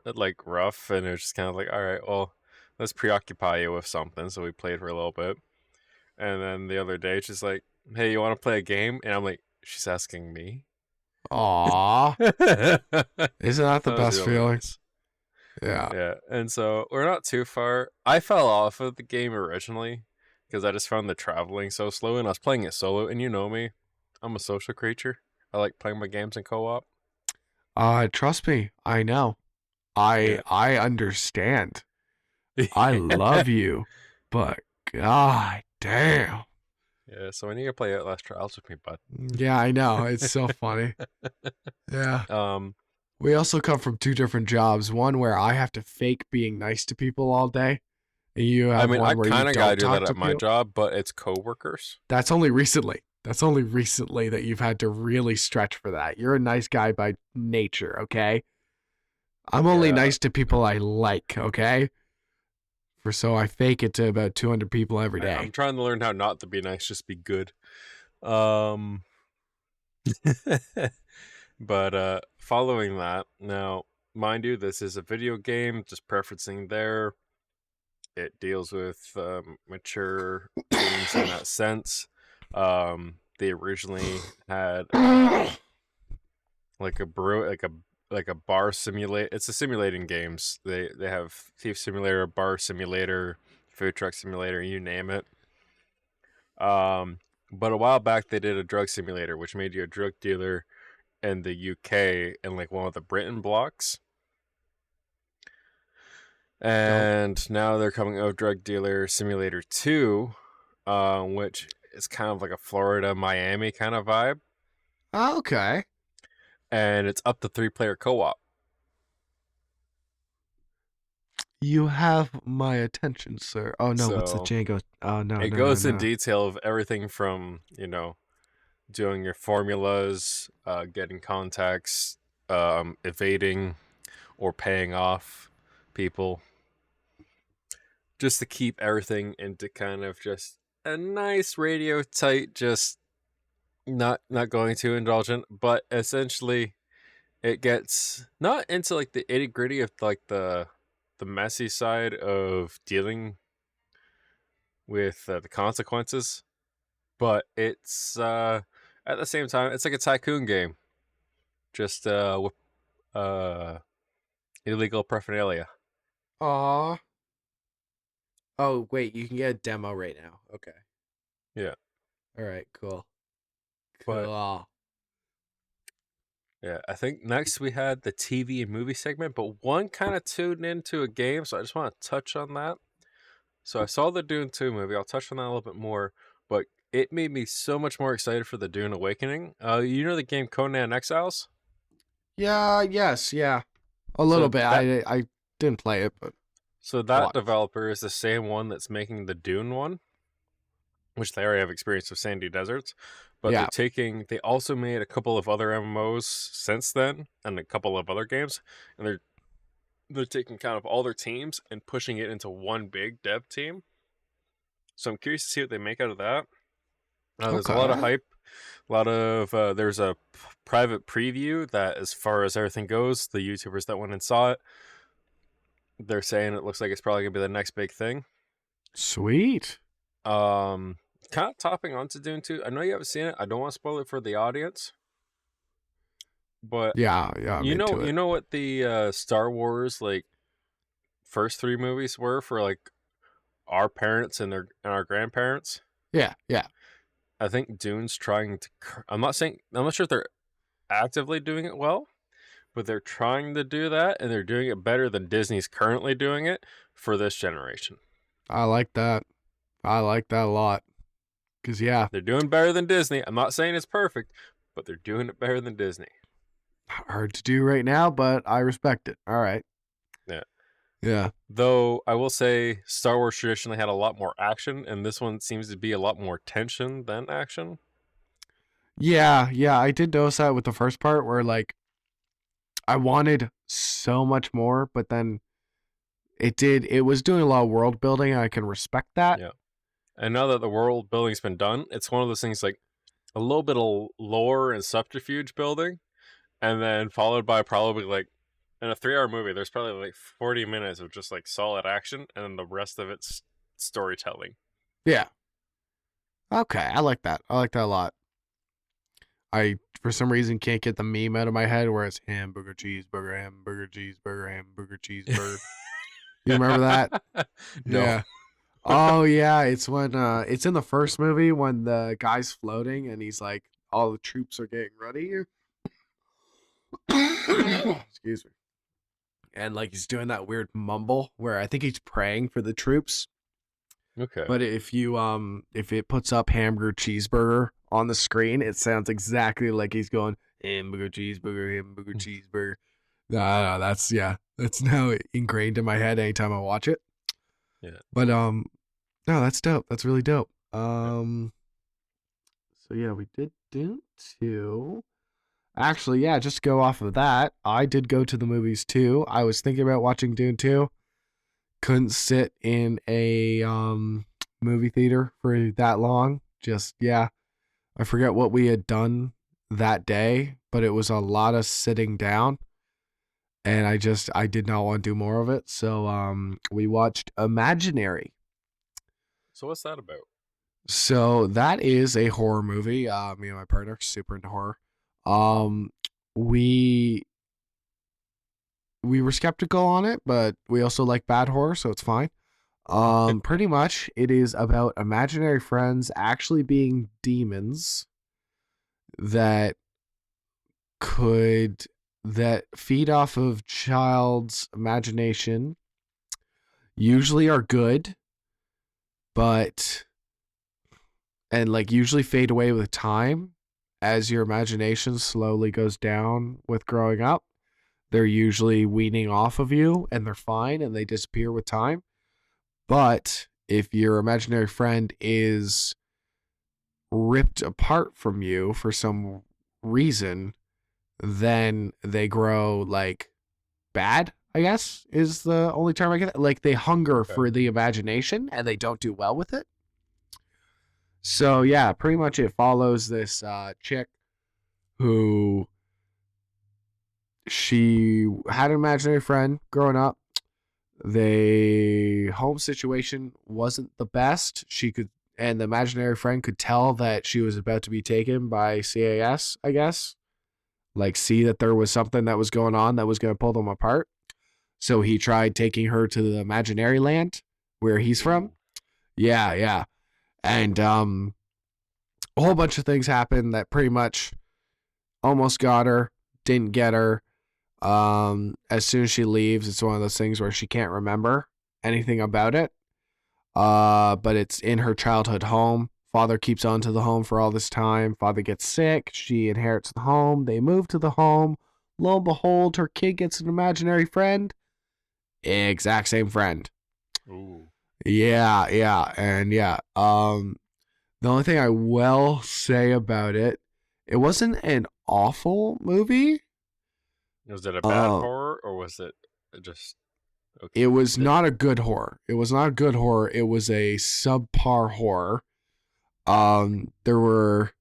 A: rough, and it was just kind of like, all right, well, let's preoccupy you with something. So we played for a little bit, and then the other day, she's like, "Hey, you want to play a game?" And I'm like, "She's asking me."
B: Aww. Isn't that the best feeling?
A: Nice.
B: Yeah.
A: Yeah, and so we're not too far. I fell off of the game originally because I just found the traveling so slow, and I was playing it solo, and you know me, I'm a social creature. I like playing my games in co-op.
B: Trust me, I know. I understand. I love you, but god damn.
A: Yeah, so I need to play Outlast Trials with me, bud.
B: Yeah, I know. It's so funny. Yeah. We also come from 2 different jobs. One where I have to fake being nice to people all day. And you have
A: I
B: kind of
A: gotta do that at my job, but it's coworkers.
B: That's only recently. That you've had to really stretch for that. You're a nice guy by nature, okay? I'm only nice to people I like, okay? So I fake it to about 200 people every day.
A: I'm trying to learn how not to be nice, just be good. But following that, now, mind you, this is a video game, just preferencing there. It deals with mature themes in that sense. They originally had like a bar simulator. It's a simulating games. They have Thief Simulator, Bar Simulator, Food Truck Simulator, you name it. But a while back they did a drug simulator, which made you a drug dealer in the UK and like one of the Britain blocks. And now they're coming out with Drug Dealer Simulator 2, which is kind of like a Florida, Miami kind of vibe.
B: Okay.
A: And it's up to 3-player co-op.
B: You have my attention, sir. Oh no, what's the
A: So
B: Django? Oh no,
A: it
B: no, no,
A: goes in
B: no.
A: detail of everything from, doing your formulas, getting contacts, evading or paying off people, just to keep everything into kind of just a nice radio tight, just not going too indulgent, but essentially it gets not into like the itty gritty of like the messy side of dealing with the consequences, but it's at the same time it's like a tycoon game, just with illegal paraphernalia.
B: Aw. Oh wait, you can get a demo right now. Okay.
A: Yeah,
B: All right. Cool.
A: but
B: Cool.
A: yeah, I think next we had the TV and movie segment, but one kind of tuned into a game, so I just want to touch on that. So I saw the Dune 2 movie. I'll touch on that a little bit more, but it made me so much more excited for the Dune Awakening. You know the game Conan Exiles?
B: Yeah. Yes. Yeah. A
A: So
B: little bit.
A: that
B: I didn't play it, but
A: so
B: a
A: that
B: lot.
A: developer is the same one that's making the Dune one, which they already have experience with Sandy Deserts. But
B: Yeah.
A: they also made a couple of other MMOs since then and a couple of other games, and they're taking kind of all their teams and pushing it into one big dev team. So I'm curious to see what they make out of that. There's a lot of
B: Okay.
A: hype, a lot of there's a private preview that, as far as everything goes, the YouTubers that went and saw it, they're saying it looks like it's probably gonna be the next big thing.
B: Sweet.
A: Kind of topping onto Dune 2. I know you haven't seen it. I don't want to spoil it for the audience, but
B: Yeah. Yeah. I'm into
A: you
B: it.
A: know what the Star Wars like first three movies were for like our parents and our grandparents.
B: Yeah. Yeah.
A: I think Dune's trying to. I'm not sure if they're actively doing it well, but they're trying to do that, and they're doing it better than Disney's currently doing it for this generation.
B: I like that. I like that a lot. Cause yeah,
A: They're doing better than Disney. I'm not saying it's perfect, but they're doing it better than Disney.
B: hard to do right now, but I respect it. All right.
A: Yeah.
B: Yeah.
A: Though I will say Star Wars traditionally had a lot more action, and this one seems to be a lot more tension than action.
B: Yeah. Yeah. I did notice that with the first part where like I wanted so much more, but then it was doing a lot of world building, and I can respect that.
A: Yeah. And now that the world building's been done, it's one of those things like a little bit of lore and subterfuge building, and then followed by probably like in a 3-hour movie, there's probably like 40 minutes of just like solid action, and then the rest of it's storytelling.
B: Yeah. Okay. I like that. I like that a lot. I, for some reason, can't get the meme out of my head where it's hamburger, cheeseburger, hamburger, cheeseburger, hamburger, cheeseburger. You remember that?
A: No.
B: Yeah. Oh yeah, it's when it's in the first movie when the guy's floating and he's like, all the troops are getting ready. Excuse me. And like he's doing that weird mumble where I think he's praying for the troops.
A: Okay.
B: But if it puts up hamburger cheeseburger on the screen, it sounds exactly like he's going hamburger
A: Hmm.
B: cheeseburger. No, that's now ingrained in my head anytime I watch it.
A: Yeah.
B: But no, that's dope. That's really dope.
A: Yeah.
B: So yeah, we did Dune 2. Actually, yeah, just to go off of that, I did go to the movies too. I was thinking about watching Dune 2. Couldn't sit in a movie theater for that long. Just yeah, I forget what we had done that day, but it was a lot of sitting down, and I did not want to do more of it. So we watched Imaginary.
A: So what's that about?
B: So that is a horror movie. Me and my partner are super into horror. We were skeptical on it, but we also like bad horror, so it's fine. Pretty much it is about imaginary friends actually being demons that feed off of child's imagination, usually are good, but and like usually fade away with time as your imagination slowly goes down with growing up. they're usually weaning off of you and they're fine and they disappear with time. But if your imaginary friend is ripped apart from you for some reason, then they grow like bad, I guess is the only term I get. Like they hunger for the imagination and they don't do well with it. So yeah, pretty much it follows this chick who she had an imaginary friend growing up. The home situation wasn't the best. And the imaginary friend could tell that she was about to be taken by CAS, I guess. Like see that there was something that was going on that was going to pull them apart. So he tried taking her to the imaginary land where he's from. Yeah. And a whole bunch of things happened that pretty much almost got her, didn't get her. As soon as she leaves, it's one of those things where she can't remember anything about it. But it's in her childhood home. Father keeps on to the home for all this time. Father gets sick. She inherits the home. They move to the home. Lo and behold, her kid gets an imaginary friend. Exact same friend.
A: Ooh.
B: Yeah. And yeah. The only thing I will say about it, it wasn't an awful movie.
A: Was it a bad horror or was it just okay?
B: It was not a good horror. It was not a good horror. It was a subpar horror. There were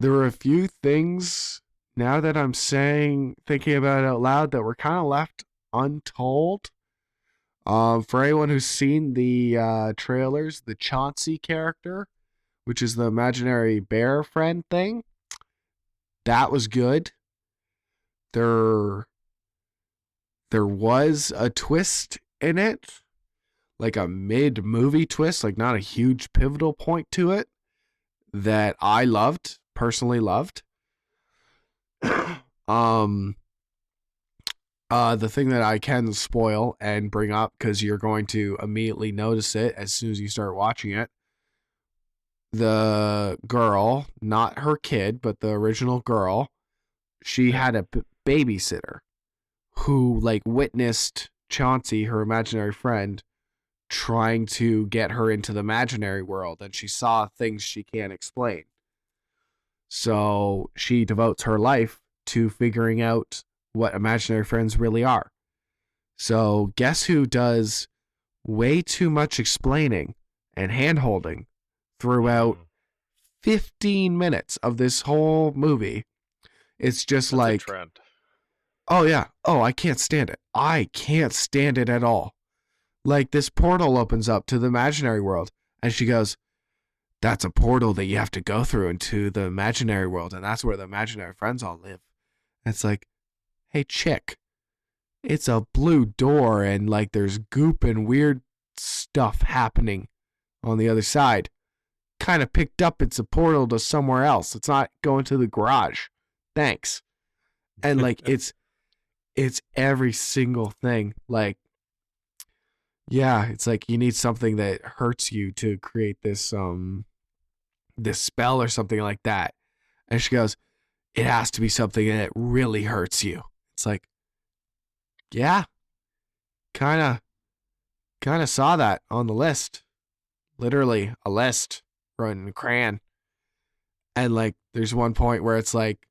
B: a few things now that I'm thinking about it out loud that were kind of left untold. For anyone who's seen the trailers, the Chauncey character, which is the imaginary bear friend thing, that was good. There was a twist in it, like a mid-movie twist, like not a huge pivotal point to it, that I personally loved. The thing that I can spoil and bring up, because you're going to immediately notice it as soon as you start watching it, the girl, not her kid, but the original girl, she had a babysitter who like witnessed Chauncey, her imaginary friend, trying to get her into the imaginary world, and she saw things she can't explain. So she devotes her life to figuring out what imaginary friends really are. So guess who does way too much explaining and hand-holding throughout 15 minutes of this whole movie? It's just
A: That's
B: like,
A: a trend.
B: oh yeah, I can't stand it. I can't stand it at all. Like this portal opens up to the imaginary world and she goes, that's a portal that you have to go through into the imaginary world, and that's where the imaginary friends all live. And it's like, hey chick, it's a blue door and like there's goop and weird stuff happening on the other side. Kind of picked up it's a portal to somewhere else. It's not going to the garage. Thanks. And like it's every single thing. Like, yeah, it's like you need something that hurts you to create this this spell or something like that. And she goes, it has to be something that really hurts you. It's like, yeah, kind of saw that on the list. Literally a list written in crayon. And like there's one point where it's like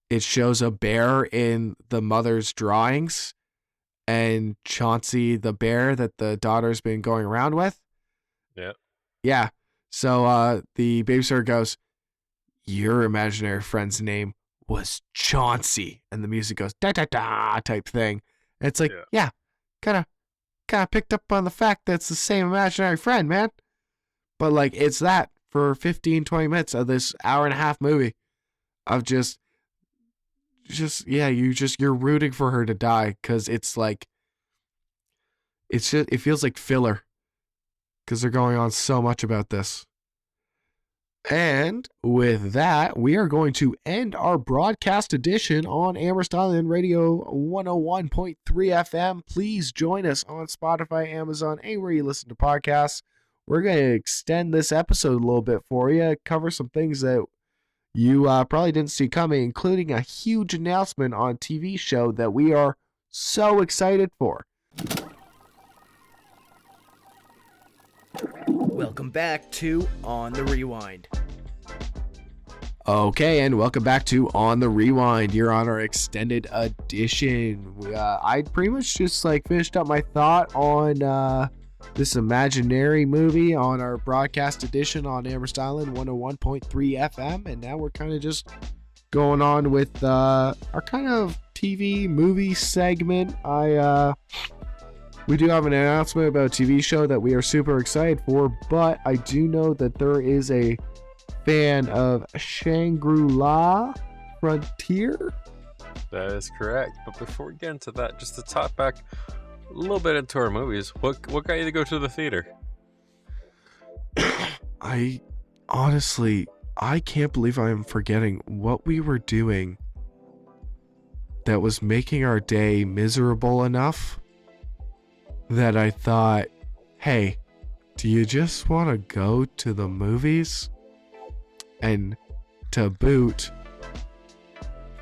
B: it shows a bear in the mother's drawings and Chauncey the bear that the daughter's been going around with. Yeah. So the babysitter goes, your imaginary friend's name was Chauncey, and the music goes da da da type thing. And it's like, yeah, kind of picked up on the fact that it's the same imaginary friend, man. But like it's that for 15, 20 minutes of this hour and a half movie of just yeah, you're rooting for her to die because it's like it feels like filler because they're going on so much about this. And with that, we are going to end our broadcast edition on Amherst Island Radio 101.3 FM. Please join us on Spotify, Amazon, anywhere you listen to podcasts. We're going to extend this episode a little bit for you, cover some things that you probably didn't see coming, including a huge announcement on a TV show that we are so excited for.
C: Welcome back to On the Rewind.
B: Okay, and welcome back to On the Rewind. You're on our extended edition. I pretty much just finished up my thought on this imaginary movie on our broadcast edition on Amherst Island 101.3 FM, and now we're kind of just going on with our kind of TV movie segment. We do have an announcement about a TV show that we are super excited for, but I do know that there is a fan of Shangri-La Frontier.
A: That is correct. But before we get into that, just to talk back a little bit into our movies, what got you to go to the theater?
B: I can't believe I am forgetting what we were doing that was making our day miserable enough that I thought, hey, do you just want to go to the movies? And to boot,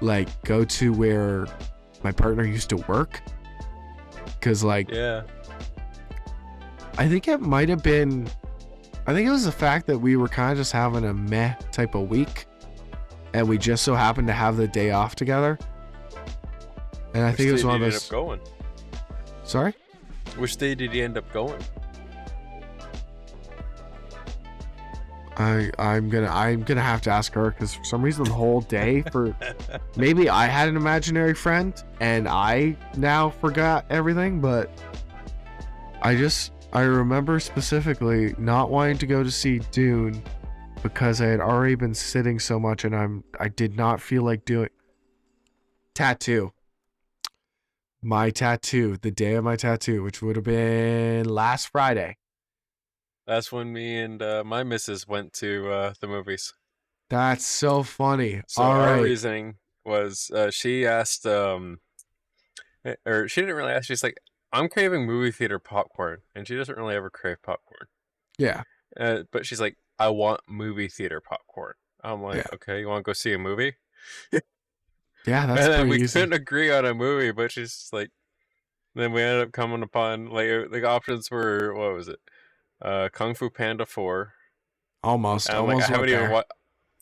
B: go to where my partner used to work? Because,
A: yeah.
B: I think it was the fact that we were kind of just having a meh type of week, and we just so happened to have the day off together. And I think it was one of those.
A: Which day did you end up going?
B: Sorry?
A: Which day did you end up going?
B: I'm gonna have to ask her, because for some reason the whole day, for maybe I had an imaginary friend and I now forgot everything, but I remember specifically not wanting to go to see Dune because I had already been sitting so much, and I did not feel like doing tattoo. My tattoo, the day of my tattoo, which would have been last Friday.
A: That's when me and my missus went to the movies.
B: That's so funny.
A: So
B: All
A: our
B: right.
A: reasoning was she asked, or she didn't really ask. She's like, I'm craving movie theater popcorn, and she doesn't really ever crave popcorn.
B: Yeah.
A: But she's like, I want movie theater popcorn. I'm like,
B: Yeah.
A: okay, you want to go see a movie?
B: Yeah, that's
A: and then
B: pretty
A: we
B: easy.
A: couldn't agree on a movie, but she's just like, then we ended up coming upon the options were, what was it? Kung Fu Panda 4.
B: Almost
A: I haven't
B: there.
A: even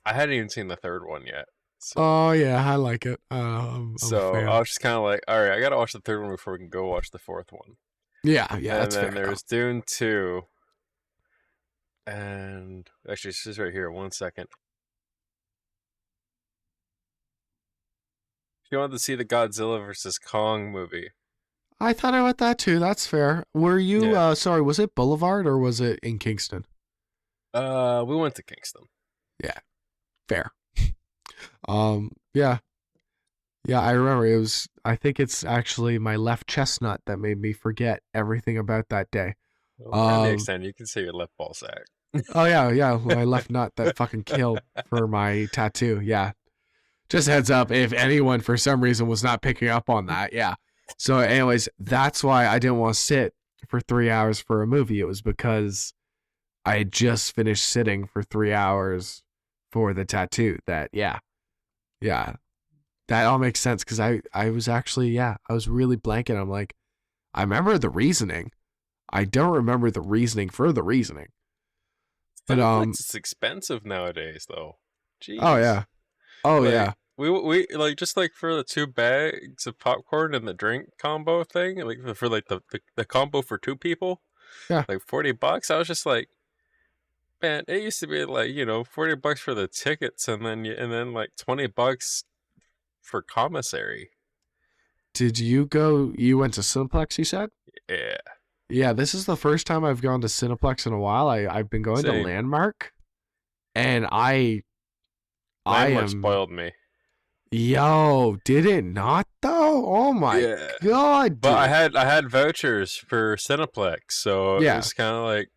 A: I hadn't even seen the third one yet. So,
B: Oh yeah, I like it. I'm a fan.
A: I was just kind of like, all right, I gotta watch the third one before we can go watch the fourth one.
B: Yeah,
A: And
B: that's fair.
A: then there's Dune 2. And actually, she's right here. 1 second. She wanted to see the Godzilla versus Kong movie.
B: I thought I went that too. That's fair. Were you?
A: Yeah.
B: Sorry, was it Boulevard or was it in Kingston?
A: We went to Kingston.
B: Yeah, fair. Yeah. I remember it was. I think it's actually my left chestnut that made me forget everything about that day.
A: Well, to the extent you can say your left ball sack.
B: Oh yeah, my left nut that fucking killed for my tattoo. Yeah. Just heads up, if anyone for some reason was not picking up on that, yeah. So anyways, that's why I didn't want to sit for 3 hours for a movie. It was because I had just finished sitting for 3 hours for the tattoo. That all makes sense, because I was actually, I was really blanking. I'm like, I remember the reasoning. I don't remember the reasoning for the reasoning. But
A: it's expensive nowadays, though. Jeez.
B: Oh yeah. Oh yeah.
A: We just for the 2 bags of popcorn and the drink combo thing, for the combo for 2 people,
B: Yeah,
A: $40. I was just like, man, it used to be $40 for the tickets, and then $20 for commissary.
B: Did you go? You went to Cineplex, you said?
A: Yeah.
B: Yeah, this is the first time I've gone to Cineplex in a while. I've been going to Landmark, and
A: Landmark spoiled me.
B: Yo, did it not though? Oh my god! Dude.
A: But I had vouchers for Cineplex, so it was kind of like,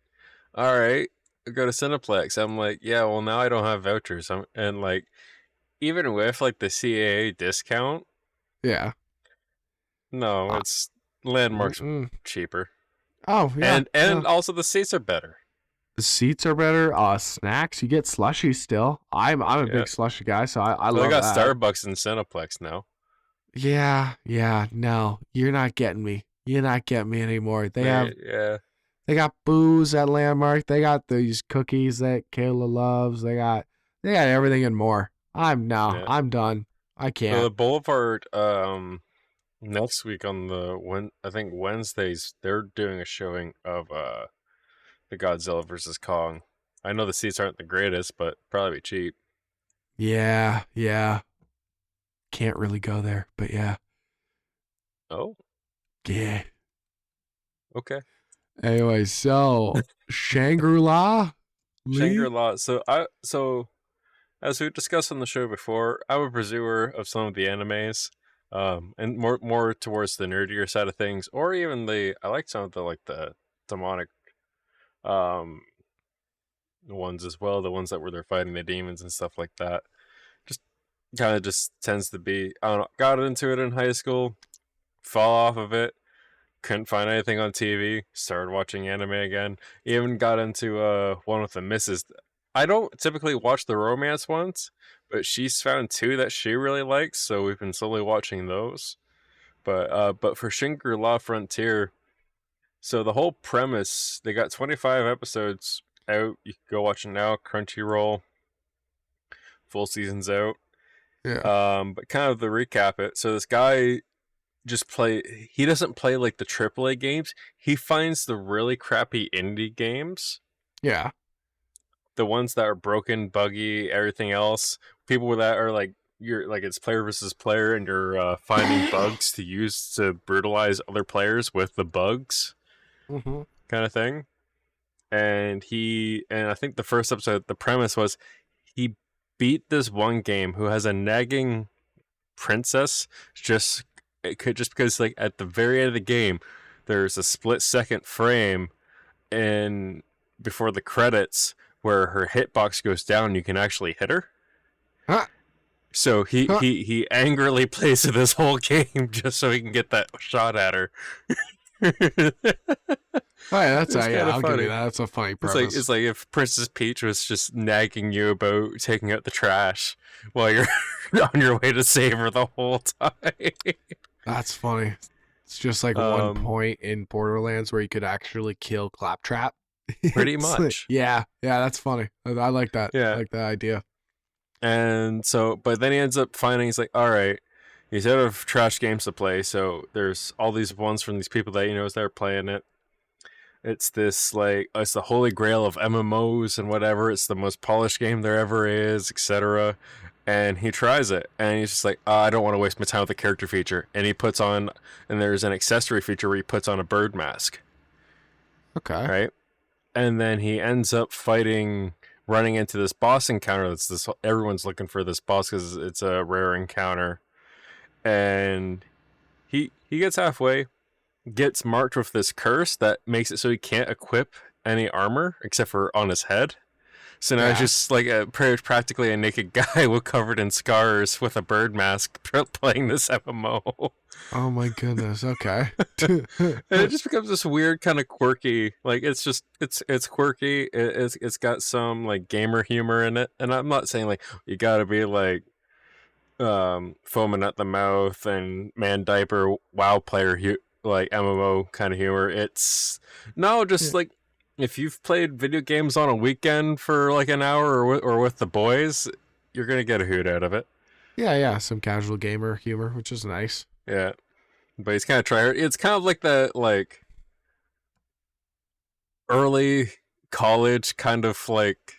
A: all right, go to Cineplex. I'm like, yeah, well now I don't have vouchers. Even with the CAA discount, no, it's Landmark's cheaper.
B: Oh yeah,
A: and also the seats are better.
B: The seats are better. Snacks, you get slushies still. I'm a
A: Yeah.
B: big slushy guy, so I
A: Well,
B: love
A: they got
B: that.
A: Starbucks and Cineplex now.
B: Yeah. No, you're not getting me. You're not getting me anymore.
A: Yeah.
B: They got booze at Landmark. They got these cookies that Kayla loves. They got everything and more. I'm done. I
A: So
B: can't.
A: the Boulevard, next week on I think Wednesdays, they're doing a showing of the Godzilla versus Kong. I know the seats aren't the greatest, but probably cheap.
B: Yeah. Can't really go there, but yeah.
A: Oh,
B: Yeah.
A: okay.
B: Anyway, so Shangri-La?
A: Shangri-La. So as we discussed on the show before, I'm a pursuer of some of the animes, and more towards the nerdier side of things, or even I like some of the demonic, um, ones as well. The ones where they're fighting the demons and stuff like that. Just kind of just tends to be. I don't know. Got into it in high school, fall off of it. Couldn't find anything on TV. Started watching anime again. Even got into one with the missus. I don't typically watch the romance ones, but she's found two that she really likes, so we've been slowly watching those. But for Shangri-La Frontier, so the whole premise, they got 25 episodes out. You can go watch it now. Crunchyroll, full season's out.
B: Yeah.
A: But kind of to recap it. So this guy he doesn't play like the AAA games. He finds the really crappy indie games.
B: Yeah.
A: The ones that are broken, buggy, everything else. People that are like it's player versus player, and you're finding bugs to use to brutalize other players with the bugs,
B: Mm-hmm.
A: kind of thing. And I think the first episode, the premise was he beat this one game who has a nagging princess just because like at the very end of the game there's a split-second frame and before the credits where her hitbox goes down, you can actually hit her.
B: Huh.
A: So he angrily plays this whole game just so he can get that shot at her.
B: Oh, yeah, I'll
A: funny.
B: give you that. That's a funny premise.
A: It's like if Princess Peach was just nagging you about taking out the trash while you're on your way to save her the whole time.
B: That's funny. It's just like one point in Borderlands where you could actually kill Claptrap.
A: Pretty much.
B: Like, yeah, that's funny. I like that.
A: Yeah.
B: I like that idea.
A: And so, but then he ends up finding, he's like, all right, he's out of trash games to play. So there's all these ones from these people that he knows that are playing it. It's this it's the holy grail of MMOs and whatever. It's the most polished game there ever is, etc. And he tries it, and he's just like, I don't want to waste my time with the character feature. And there's an accessory feature where he puts on a bird mask.
B: Okay.
A: Right? And then he ends up running into this boss encounter. Everyone's looking for this boss because it's a rare encounter. And he gets halfway, gets marked with this curse that makes it so he can't equip any armor except for on his head. So now he's just like practically a naked guy covered in scars with a bird mask playing this MMO.
B: Oh my goodness. Okay.
A: And it just becomes this weird kind of quirky, like it's quirky. It's got some like gamer humor in it. And I'm not saying like you gotta be like foaming at the mouth and man diaper WoW player like MMO kind of humor. It's like if you've played video games on a weekend for like an hour or with the boys, you're gonna get a hoot out of it.
B: Yeah, some casual gamer humor, which is nice.
A: Yeah, but he's kind of tryhard. It's kind of like that like early college kind of like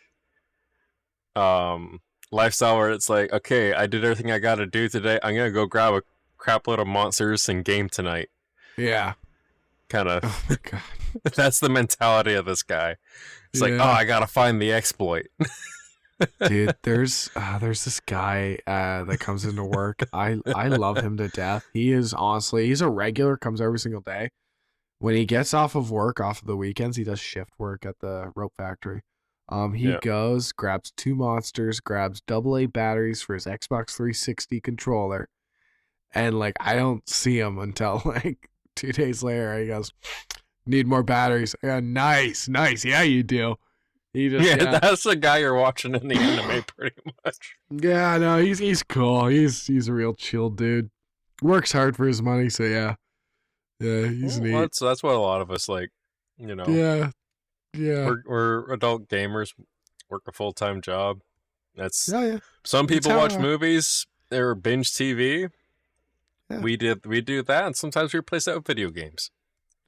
A: lifestyle where it's like, okay, I did everything I gotta do today. I'm gonna go grab a crap load of monsters and game tonight.
B: Yeah.
A: Kind of.
B: Oh my god.
A: That's the mentality of this guy. It's like, I gotta find the exploit.
B: Dude, there's this guy that comes into work. I love him to death. He is honestly, he's a regular, comes every single day. When he gets off of the weekends, he does shift work at the rope factory. He goes, grabs 2 monsters, grabs AA batteries for his Xbox 360 controller, and like I don't see him until like 2 days later. He goes, need more batteries. I go, nice. Yeah, you do. He just
A: Yeah, that's the guy you're watching in the anime, pretty much.
B: Yeah, no, he's cool. He's a real chill dude. Works hard for his money, so yeah, he's
A: Well,
B: neat.
A: that's what a lot of us like.
B: Yeah.
A: We're adult gamers, work a full-time job. That's
B: Yeah.
A: some
B: That's
A: people
B: how,
A: watch movies or binge TV.
B: Yeah.
A: We do that, and sometimes we replace that with video games.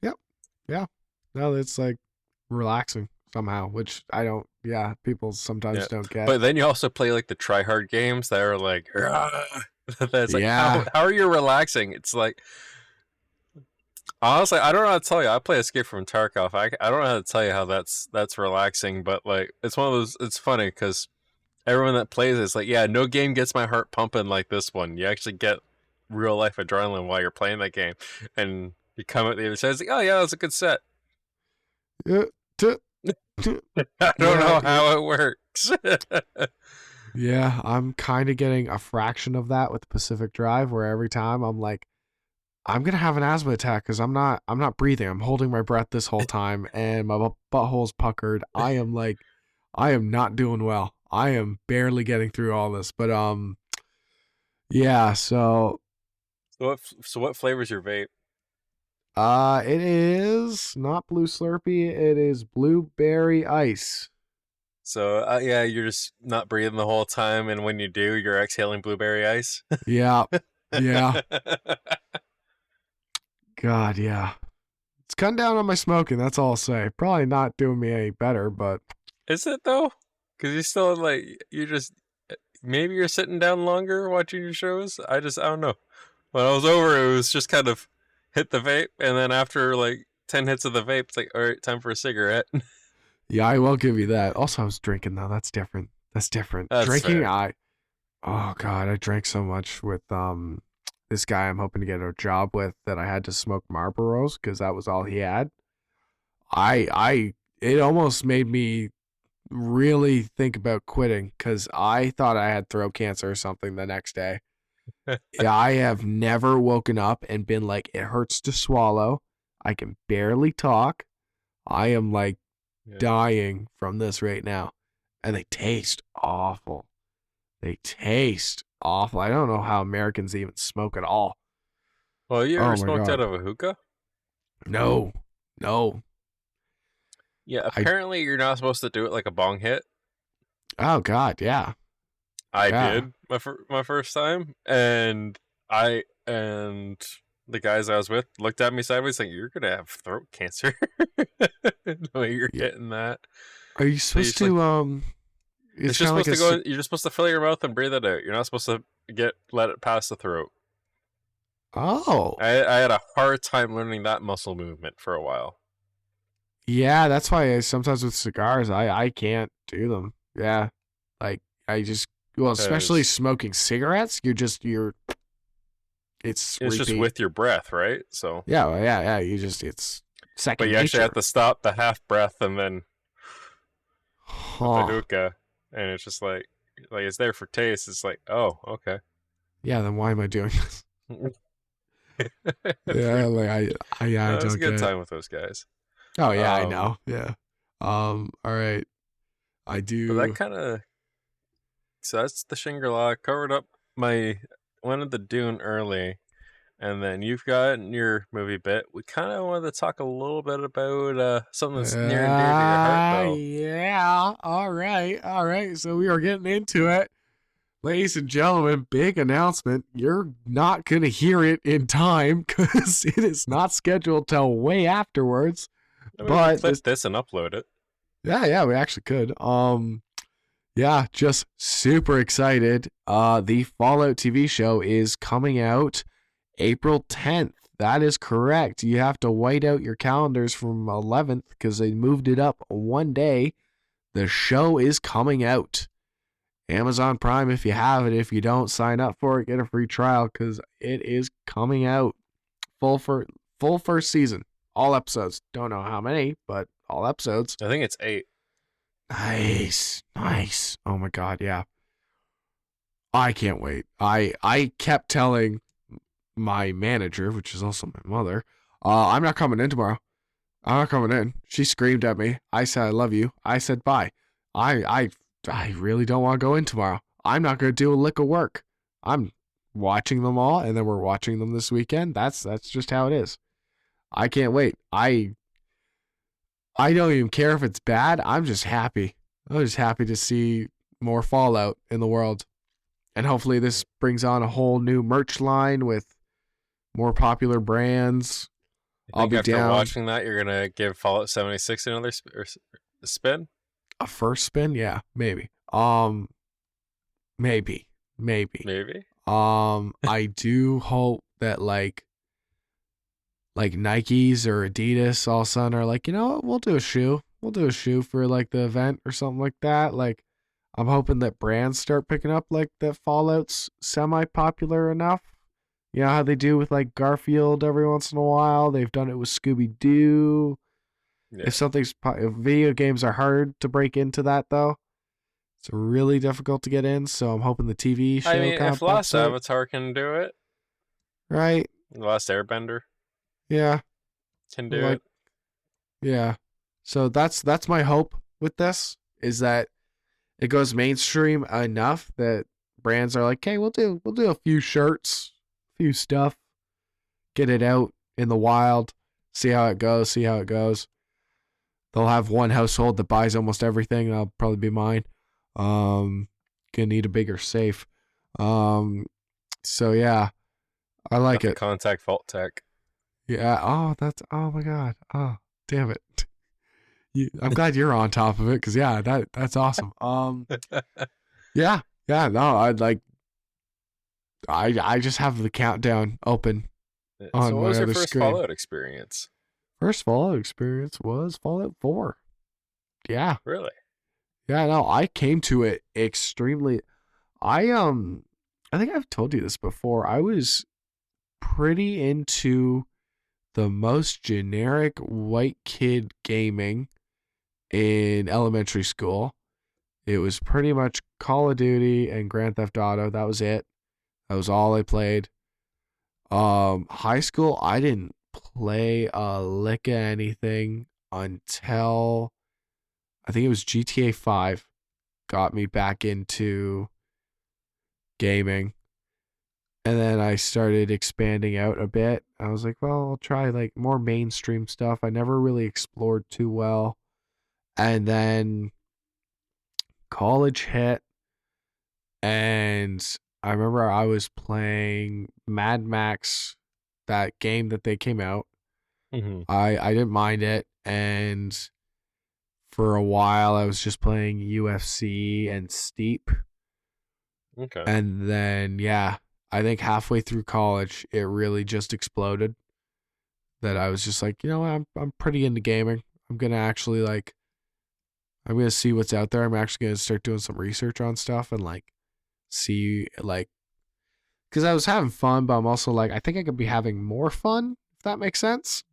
B: Yep. Yeah. No, it's like relaxing somehow, which I don't. Yeah, people sometimes don't get.
A: But then you also play like the try-hard games that are like, that's like,
B: Yeah.
A: how are you relaxing? It's like, honestly, I don't know how to tell you. I play Escape from Tarkov. I don't know how to tell you how that's relaxing, but like, it's one of those. It's funny because everyone that plays it's like, yeah, no game gets my heart pumping like this one. You actually get real life adrenaline while you're playing that game, and you come out the other side. It's like, oh yeah, that's a good set.
B: Yeah.
A: I don't know how it works.
B: Yeah, I'm kind of getting a fraction of that with Pacific Drive, where every time I'm like, I'm gonna have an asthma attack because I'm not breathing. I'm holding my breath this whole time, and my butthole's puckered. I am not doing well. I am barely getting through all this, but yeah. So
A: what flavor's your vape?
B: it is not Blue Slurpee. It is Blueberry Ice.
A: So yeah, you're just not breathing the whole time, and when you do, you're exhaling blueberry ice.
B: Yeah. God, yeah. It's cutting down on my smoking. That's all I'll say. Probably not doing me any better, but
A: Is it though? Because you still maybe you're sitting down longer watching your shows. I don't know. When I was over, it was just kind of hit the vape, and then after like 10 hits of the vape, it's like, all right, time for a cigarette.
B: yeah, I will give you that. Also, I was drinking though. That's different. That's drinking.
A: Fair.
B: Oh God, I drank so much with this guy I'm hoping to get a job with that I had to smoke Marlboros because that was all he had. It almost made me really think about quitting because I thought I had throat cancer or something the next day. Yeah, I have never woken up and been like, it hurts to swallow. I can barely talk. I am like dying from this right now. And they taste awful. I don't know how Americans even smoke at all.
A: Well, you ever smoked out of a hookah?
B: No.
A: Yeah, apparently you're not supposed to do it like a bong hit.
B: Oh God, yeah.
A: I did my first time, and the guys I was with looked at me sideways like, "You're gonna have throat cancer." The way you're getting that.
B: Are you supposed to
A: It's just supposed to go. You're just supposed to fill your mouth and breathe it out. You're not supposed to let it pass the throat.
B: Oh.
A: I had a hard time learning that muscle movement for a while.
B: Yeah, that's why sometimes with cigars I can't do them. Yeah, like I just especially smoking cigarettes. It's repeat.
A: Just with your breath, right? So
B: yeah. It's second.
A: But you actually have to stop the half breath and then the hookah, and it's just like it's there for taste. It's like, oh, okay.
B: Yeah, then why am I doing this? Yeah, like I don't
A: was a good
B: get
A: time with those guys.
B: Oh yeah, I know. Yeah. All right. I do.
A: But that kind of. So that's the Shangri-La. I covered up one of the Dune early, and then you've got your movie bit. We kind of wanted to talk a little bit about something that's near and dear to your heart, though.
B: Yeah. All right. So we are getting into it. Ladies and gentlemen, big announcement. You're not going to hear it in time because it is not scheduled till way afterwards.
A: I mean, but clip this and upload it.
B: Yeah, we actually could. Yeah, just super excited. The Fallout TV show is coming out April 10th. That is correct. You have to white out your calendars from 11th because they moved it up one day. The show is coming out. Amazon Prime if you have it. If you don't, sign up for it. Get a free trial because it is coming out. Full first season. All episodes. Don't know how many, but all episodes.
A: I think it's 8.
B: Nice. Oh my God, yeah. I can't wait. I kept telling my manager, which is also my mother, I'm not coming in tomorrow. I'm not coming in. She screamed at me. I said, I love you. I said, bye. I really don't want to go in tomorrow. I'm not going to do a lick of work. I'm watching them all, and then we're watching them this weekend. That's just how it is. I can't wait. I don't even care if it's bad. I'm just happy. I'm just happy to see more Fallout in the world. And hopefully this brings on a whole new merch line with more popular brands.
A: I think after watching that, you're gonna give Fallout 76 another spin.
B: A first spin, yeah, maybe. Maybe. I do hope that like Nikes or Adidas all of a sudden are like, you know what, we'll do a shoe for like the event or something like that. Like, I'm hoping that brands start picking up like that Fallout's semi-popular enough. You know how they do with like Garfield every once in a while? They've done it with Scooby-Doo. Yeah. If video games are hard to break into that though, it's really difficult to get in. So I'm hoping the TV show.
A: I mean, if Last Avatar can do it,
B: right?
A: The Last Airbender,
B: yeah,
A: can do it.
B: Yeah. So that's my hope with this, is that it goes mainstream enough that brands are like, "Okay, we'll do a few shirts, a few stuff, get it out in the wild, see how it goes." They'll have one household that buys almost everything, and that'll probably be mine. Gonna need a bigger safe. So yeah, I like it.
A: Contact Vault Tech.
B: Yeah. Oh my god. Oh, damn it. I'm glad you're on top of it, because yeah, that's awesome. Yeah. No, I just have the countdown open.
A: So what was your first Fallout experience?
B: First Fallout experience was Fallout 4. Yeah.
A: Really?
B: Yeah, no, I came to it extremely. I think I've told you this before. I was pretty into the most generic white kid gaming in elementary school. It was pretty much Call of Duty and Grand Theft Auto. That was it. That was all I played. High school, I didn't play a lick of anything until I think it was GTA 5 got me back into gaming. And then I started expanding out a bit. I was like, well, I'll try like more mainstream stuff. I never really explored too well. And then college hit, and I remember I was playing Mad Max, that game that they came out.
A: Mm-hmm.
B: I didn't mind it, and for a while I was just playing UFC and Steep.
A: Okay.
B: And then I think halfway through college it really just exploded. That I was just like, you know what, I'm pretty into gaming. I'm gonna see what's out there. I'm actually gonna start doing some research on stuff and like see like, because I was having fun, but I'm also like, I think I could be having more fun, if that makes sense.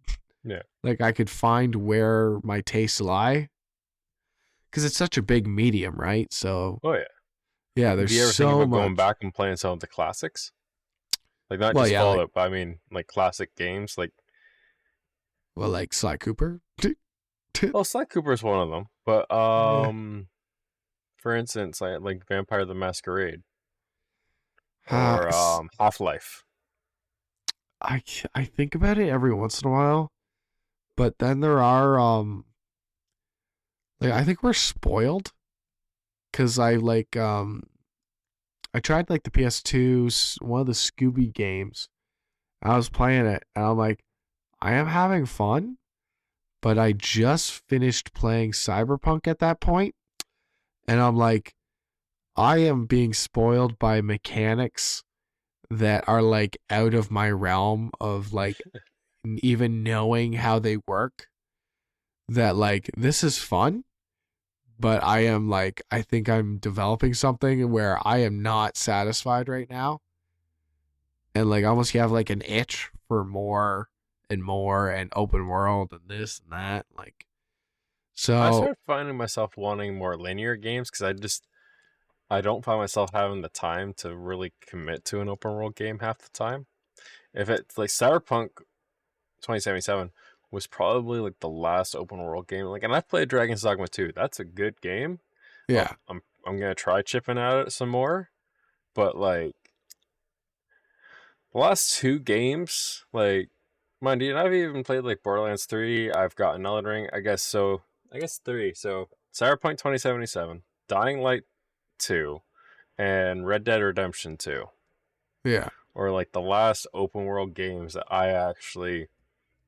A: Yeah.
B: Like I could find where my tastes lie, because it's such a big medium, right? So.
A: Oh yeah.
B: Yeah, there's
A: do you ever
B: so
A: think about
B: much.
A: going back and playing some of the classics? Like not just Fallout, but I mean like classic games, like.
B: Well, like Sly Cooper.
A: Well, Sly Cooper is one of them, but for instance, like Vampire the Masquerade or Half-Life.
B: I think about it every once in a while, but then there are like I think we're spoiled, because I tried like the PS2, one of the Scooby games. I was playing it and I'm like, I am having fun, but I just finished playing Cyberpunk at that point, and I'm like, I am being spoiled by mechanics that are like out of my realm of like even knowing how they work. That like, this is fun, but I am like, I think I'm developing something where I am not satisfied right now. And like almost you have like an itch for more and more and open world and this and that. Like, so
A: I started finding myself wanting more linear games, because I don't find myself having the time to really commit to an open world game half the time. If it's like Cyberpunk 2077 was probably like the last open world game. Like, and I've played Dragon's Dogma 2. That's a good game.
B: Yeah.
A: I'm gonna try chipping at it some more, but like the last two games, like, mind you, I've even played like Borderlands 3. I've got Elden Ring. I guess so. I guess 3. So Cyberpunk 2077, Dying Light 2, and Red Dead Redemption 2.
B: Yeah.
A: Or like the last open world games that I actually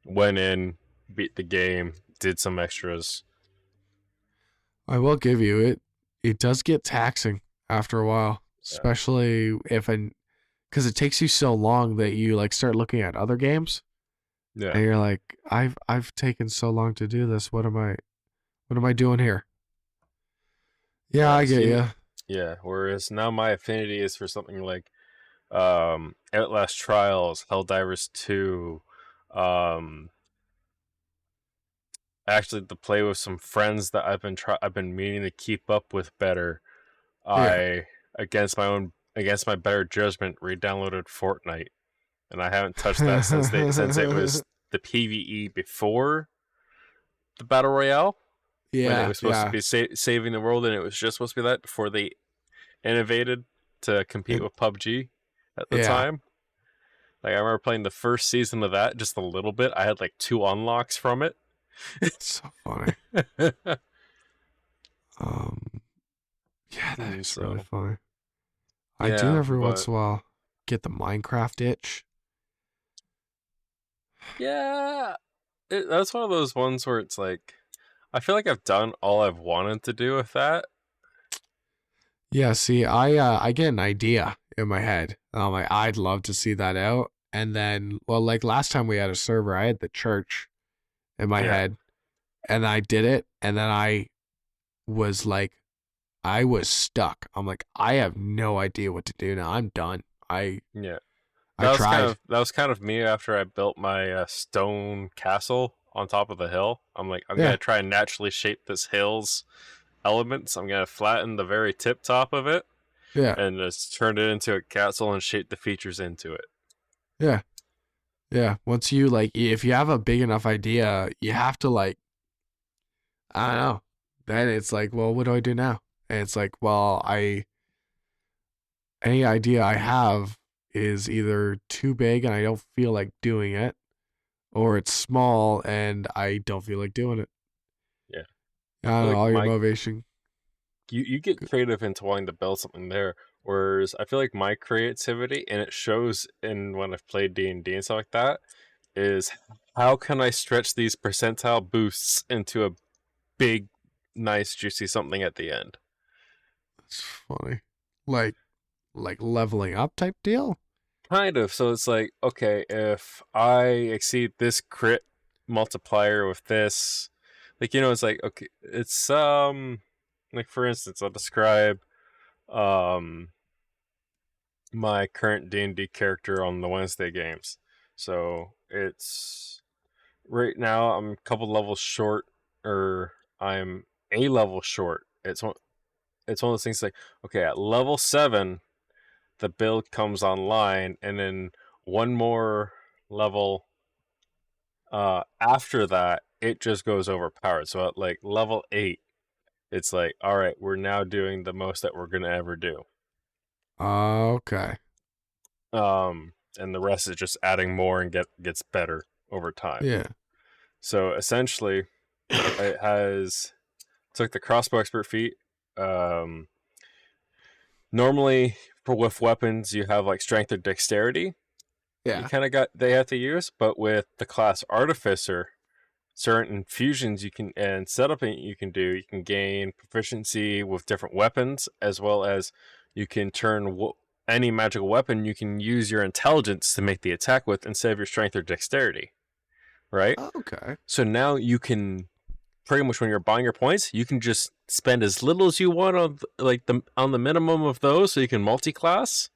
A: went in, beat the game, did some extras.
B: I will give you it. It does get taxing after a while, especially because it takes you so long that you like start looking at other games.
A: Yeah.
B: And you're like, I've taken so long to do this. What am I doing here? Yeah, I get you.
A: Yeah. Whereas now my affinity is for something like Outlast Trials, Helldivers 2, actually to play with some friends that I've been meaning to keep up with better. I against my better judgment re-downloaded Fortnite, and I haven't touched that since it was the PvE before the Battle Royale.
B: Yeah,
A: when it was supposed to be saving the world, and it was just supposed to be that before they innovated to compete with PUBG at the time. Like, I remember playing the first season of that just a little bit. I had like 2 unlocks from it.
B: It's so funny. Yeah, that is really funny. I do every once in a while get the Minecraft itch.
A: Yeah, that's one of those ones where it's like, I feel like I've done all I've wanted to do with that.
B: Yeah, see, I get an idea in my head. I'm like, I'd love to see that out. And then, well, like last time we had a server, I had the church in my head, and I did it, and then I was stuck. I'm like, I have no idea what to do now. I'm done. I tried.
A: That was kind of me after I built my stone castle on top of the hill. I'm like, I'm gonna try and naturally shape this hill's elements. I'm gonna flatten the very tip top of it, and just turn it into a castle and shape the features into it.
B: Yeah. Once you if you have a big enough idea, you have to I don't know. Then it's like, well, what do I do now? And it's like, well, any idea I have is either too big and I don't feel like doing it, or it's small and I don't feel like doing it.
A: Yeah.
B: I don't know, all your motivation.
A: You get creative into wanting to build something there, whereas I feel like my creativity, and it shows in when I've played D&D and stuff like that, is how can I stretch these percentile boosts into a big, nice, juicy something at the end.
B: That's funny. Like leveling up type deal?
A: Kind of. So it's like, okay, if I exceed this crit multiplier with this, like, it's like, okay, it's like, for instance, I'll describe my current D&D character on the Wednesday games. So it's right now I'm a couple levels short, or I'm a level short. It's one of those things like, okay, at level 7 the build comes online, and then one more level after that it just goes overpowered. So at like level 8, it's like, all right, we're now doing the most that we're gonna ever do.
B: Okay.
A: And the rest is just adding more and gets better over time.
B: Yeah.
A: So essentially, it took the crossbow expert feat. Normally, with weapons, you have like strength or dexterity.
B: Yeah.
A: They have to use, but with the class artificer, certain infusions and setup you can do. You can gain proficiency with different weapons, as well as you can turn any magical weapon. You can use your intelligence to make the attack with instead of your strength or dexterity. Right?
B: Okay.
A: So now you can pretty much, when you're buying your points, you can just spend as little as you want on the minimum of those, so you can multi-class.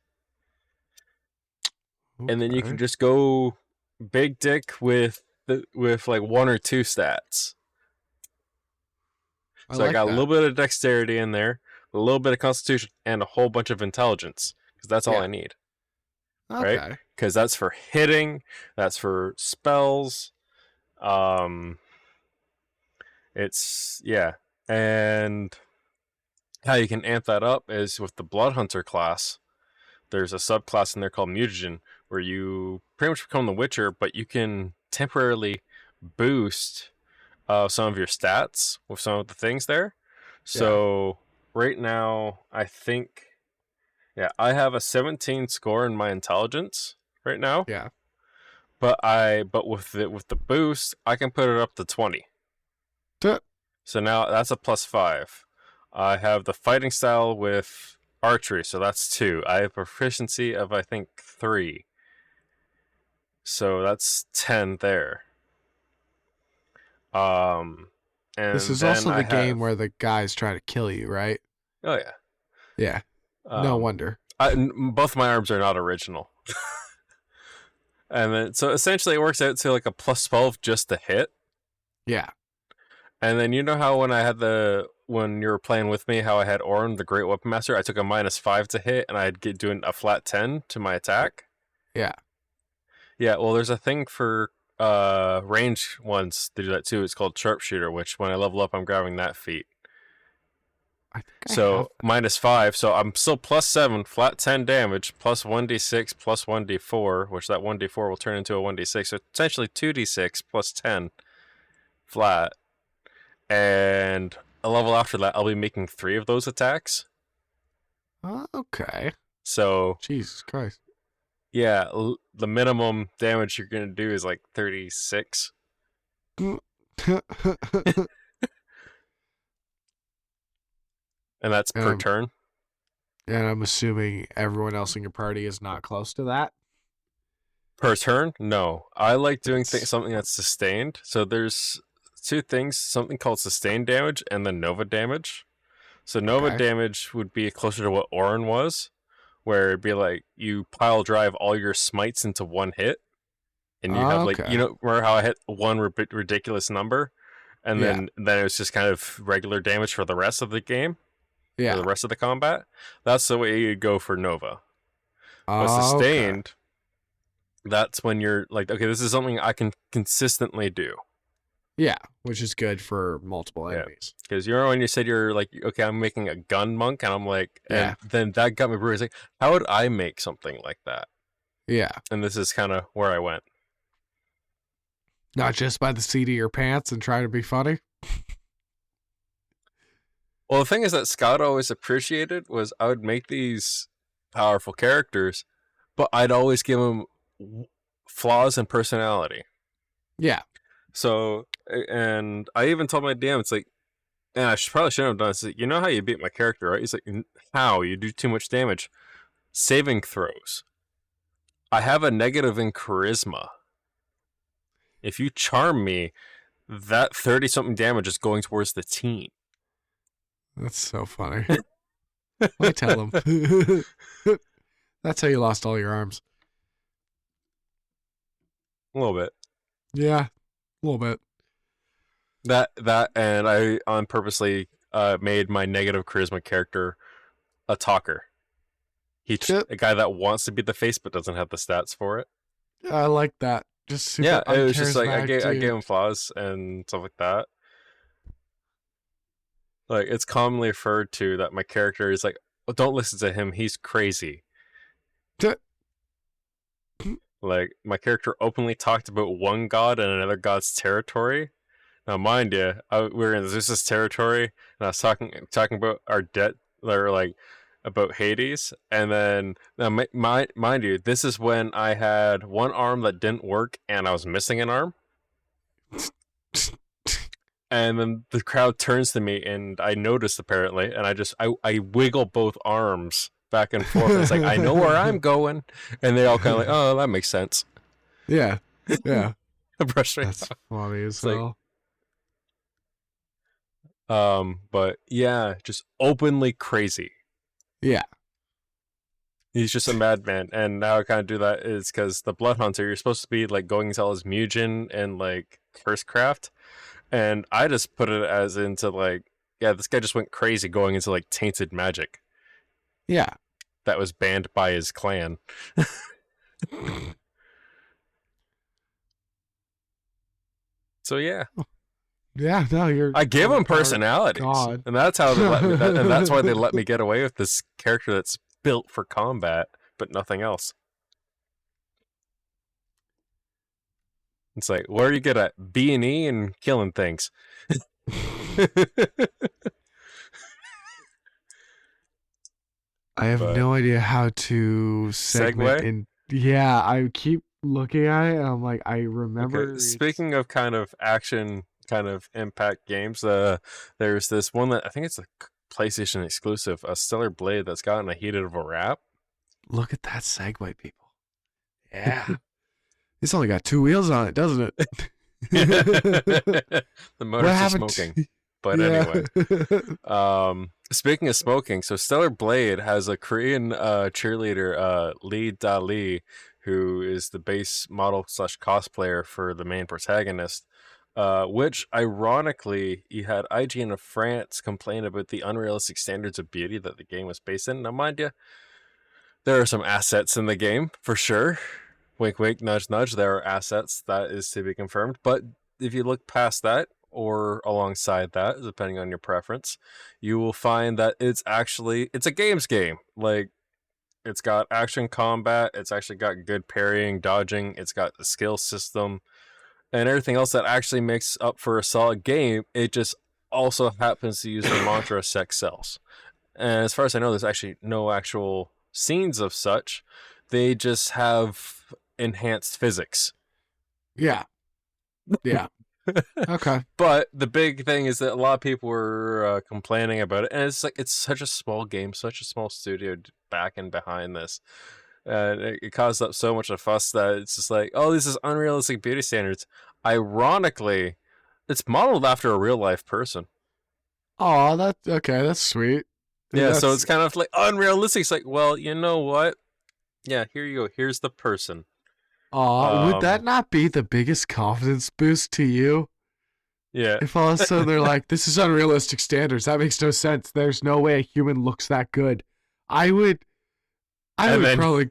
A: Okay. And then you can just go big dick with like 1 or 2 stats. So I got a little bit of dexterity in there, a little bit of constitution, and a whole bunch of intelligence, because that's all I need.
B: Okay.
A: Right? Because that's for hitting, that's for spells, Um, yeah, and how you can amp that up is with the Blood Hunter class. There's a subclass in there called Mutagen, where you pretty much become the Witcher, but you can temporarily boost some of your stats with some of the things there. So right now, I think, yeah, I have a 17 score in my intelligence right now.
B: Yeah.
A: But with the boost, I can put it up to 20.
B: Duh.
A: So now that's a +5. I have the fighting style with archery, so that's 2. I have proficiency of, I think, 3. So that's 10 there. And
B: This is
A: then
B: also
A: I
B: the game
A: have-
B: where the guys try to kill you, right?
A: Oh yeah.
B: Yeah. No wonder.
A: Both my arms are not original. And then so essentially it works out to like a +12 just to hit.
B: Yeah.
A: And then you know how when you were playing with me, how I had Orin, the Great Weapon Master, I took a -5 to hit, and I'd get doing a flat 10 to my attack.
B: Yeah.
A: Yeah, well, there's a thing for range ones to do that too. It's called Sharpshooter, which when I level up, I'm grabbing that feat.
B: I think I have
A: So -5, so I'm still +7, flat 10 damage, plus 1d6, plus 1d4, which that 1d4 will turn into a 1d6. So essentially 2d6 plus 10 flat. And a level after that, I'll be making 3 of those attacks.
B: Okay.
A: So
B: Jesus Christ.
A: yeah, the minimum damage you're gonna do is like 36. And that's per turn.
B: And I'm assuming everyone else in your party is not close to that.
A: Per turn? No. I like doing something that's sustained. So there's 2 things, something called sustained damage and then Nova damage. So Nova damage would be closer to what Orin was, where it'd be like you pile drive all your smites into one hit. And you have like, remember how I hit one ridiculous number? And then it was just kind of regular damage for the rest of the game?
B: Yeah.
A: For the rest of the combat? That's the way you go for Nova. But sustained, that's when you're like, okay, this is something I can consistently do.
B: Yeah, which is good for multiple enemies.
A: Because you know when you said you're like, okay, I'm making a gun monk, and I'm like, and then that got me brewed. Like, how would I make something like that?
B: Yeah.
A: And this is kind of where I went.
B: Not just by the seat of your pants and trying to be funny.
A: Well, the thing is that Scott always appreciated was I would make these powerful characters, but I'd always give them flaws in personality.
B: Yeah.
A: So, and I even told my DM, it's like, and I probably shouldn't have done this. Like, you know how you beat my character, right? He's like, how? You do too much damage. Saving throws. I have a negative in charisma. If you charm me, that 30-something damage is going towards the team.
B: That's so funny. I tell him. That's how you lost all your arms.
A: A little bit.
B: Yeah, a little bit.
A: That, and I on purposely made my negative charisma character a talker. He's a guy that wants to be the face but doesn't have the stats for it.
B: I like that. Just super
A: it was just like I gave
B: dude.
A: him flaws and stuff like that. Like, it's commonly referred to that my character is like, oh, don't listen to him, he's crazy. Like, my character openly talked about one god and another god's territory. Now, mind you, we were in Zeus's territory, and I was talking about our debt, or like about Hades, and then now, mind you, this is when I had one arm that didn't work, and I was missing an arm. And then the crowd turns to me, and I noticed apparently, and I wiggle both arms back and forth. It's like, I know where I'm going, and they all kind of like, oh, that makes sense.
B: Yeah, yeah.
A: Brush right
B: That's
A: off.
B: funny as hell.
A: But yeah, just openly crazy.
B: Yeah.
A: He's just a madman, and how I kind of do that is because the Blood Hunter, you're supposed to be like going into all his Mugen and like First Craft. And I just put it as into like, yeah, this guy just went crazy going into like tainted magic.
B: Yeah.
A: That was banned by his clan. So yeah,
B: Yeah, no, you're.
A: I give them
B: overpowered
A: personalities,
B: God.
A: and that's how they let me. And that's why they let me get away with this character that's built for combat, but nothing else. It's like, what are you good at? B&E and killing things.
B: I have
A: But-
B: no idea how to segment
A: Segue?
B: in. Yeah, I keep looking at it and I'm like, I remember.
A: Okay, speaking of kind of action, kind of impact games, there's this one that I think it's a PlayStation exclusive, a Stellar Blade that's gotten a heated of a rap.
B: Look at that segue, people. Yeah. It's only got 2 wheels on it, doesn't it?
A: The motor's
B: What
A: just
B: happened
A: smoking. But anyway, speaking of smoking, so Stellar Blade has a Korean cheerleader, Lee Da-lee, who is the base model / cosplayer for the main protagonist, which ironically, you had IGN of France complain about the unrealistic standards of beauty that the game was based in. Now, mind you, there are some assets in the game, for sure. Wink, wink, nudge, nudge. There are assets. That is to be confirmed. But if you look past that, or alongside that, depending on your preference, you will find that it's a games game. Like, it's got action combat, it's actually got good parrying, dodging, it's got the skill system, and everything else that actually makes up for a solid game. It just also happens to use the mantra sex sells. And as far as I know, there's actually no actual scenes of such. They just have enhanced physics.
B: Yeah. Yeah. Okay.
A: But the big thing is that a lot of people were complaining about it, and it's like it's such a small game, such a small studio back and behind this, and it caused up so much of fuss that it's just like, oh, this is unrealistic beauty standards. Ironically, it's modeled after a real life person.
B: Oh, that's sweet.
A: Yeah, so it's kind of like unrealistic. It's like, well, you know what? Yeah, here you go. Here's the person.
B: Would that not be the biggest confidence boost to you?
A: Yeah.
B: If all of a sudden they're like, this is unrealistic standards. That makes no sense. There's no way a human looks that good. I would probably,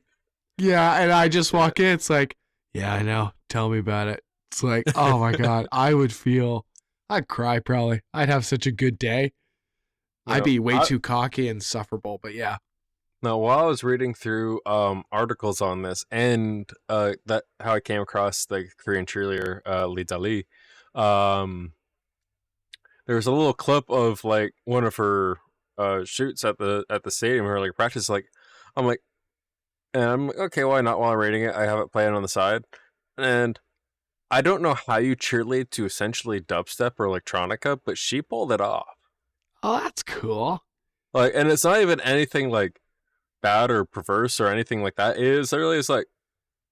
B: yeah. And I just walk in. It's like, yeah, I know. Tell me about it. It's like, oh my God. I'd cry probably. I'd have such a good day. I'd be way too cocky and insufferable, but yeah.
A: Now, while I was reading through articles on this and that how I came across the Korean cheerleader Lee Da-lee, there was a little clip of like one of her shoots at the stadium, or like practice. I'm like, okay, why not? While I'm reading it, I have it playing on the side, and I don't know how you cheerlead to essentially dubstep or electronica, but she pulled it off.
B: Oh, that's cool.
A: Like, and it's not even anything like bad or perverse or anything like that. It is literally, it's like,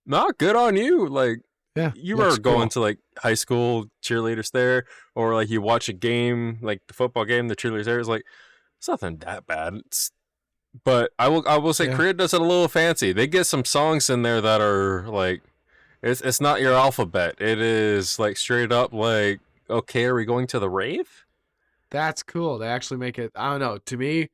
A: not good on you. Like,
B: yeah,
A: you are going to like high school cheerleaders there, or like you watch a game, like the football game, the cheerleaders there. It's like, it's nothing that bad. But I will say, Korea does it a little fancy. They get some songs in there that are like, it's not your alphabet. It is like straight up like, okay, are we going to the rave?
B: That's cool. They actually make it, I don't know, to me,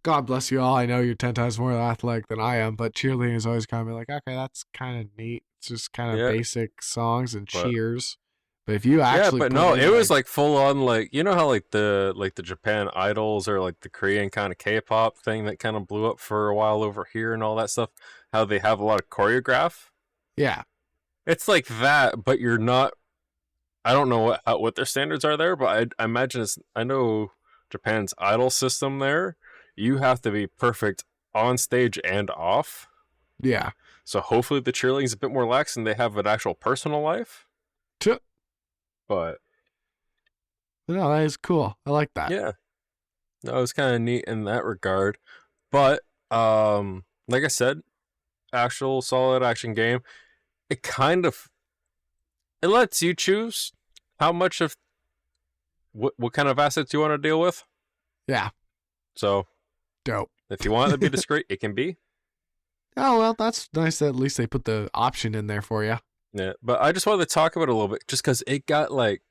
B: God bless you all. I know you're 10 times more athletic than I am, but cheerleading is always kind of like, okay, that's kind of neat. It's just kind of basic songs and cheers. But if you actually,
A: but no, it was like full on, like, you know how like the Japan idols or like the Korean kind of K-pop thing that kind of blew up for a while over here and all that stuff. How they have a lot of choreograph.
B: Yeah,
A: it's like that, but you're not. I don't know what their standards are there, but I imagine I know Japan's idol system there. You have to be perfect on stage and off.
B: Yeah.
A: So hopefully the cheerleading's a bit more lax and they have an actual personal life. But
B: no, that is cool. I like that.
A: Yeah. That was kind of neat in that regard. But like I said, actual solid action game. It lets you choose how much of what kind of assets you want to deal with.
B: Yeah.
A: So
B: dope.
A: If you want it to be discreet, it can be.
B: Oh, well, that's nice that at least they put the option in there for you.
A: Yeah, but I just wanted to talk about it a little bit, just because it got like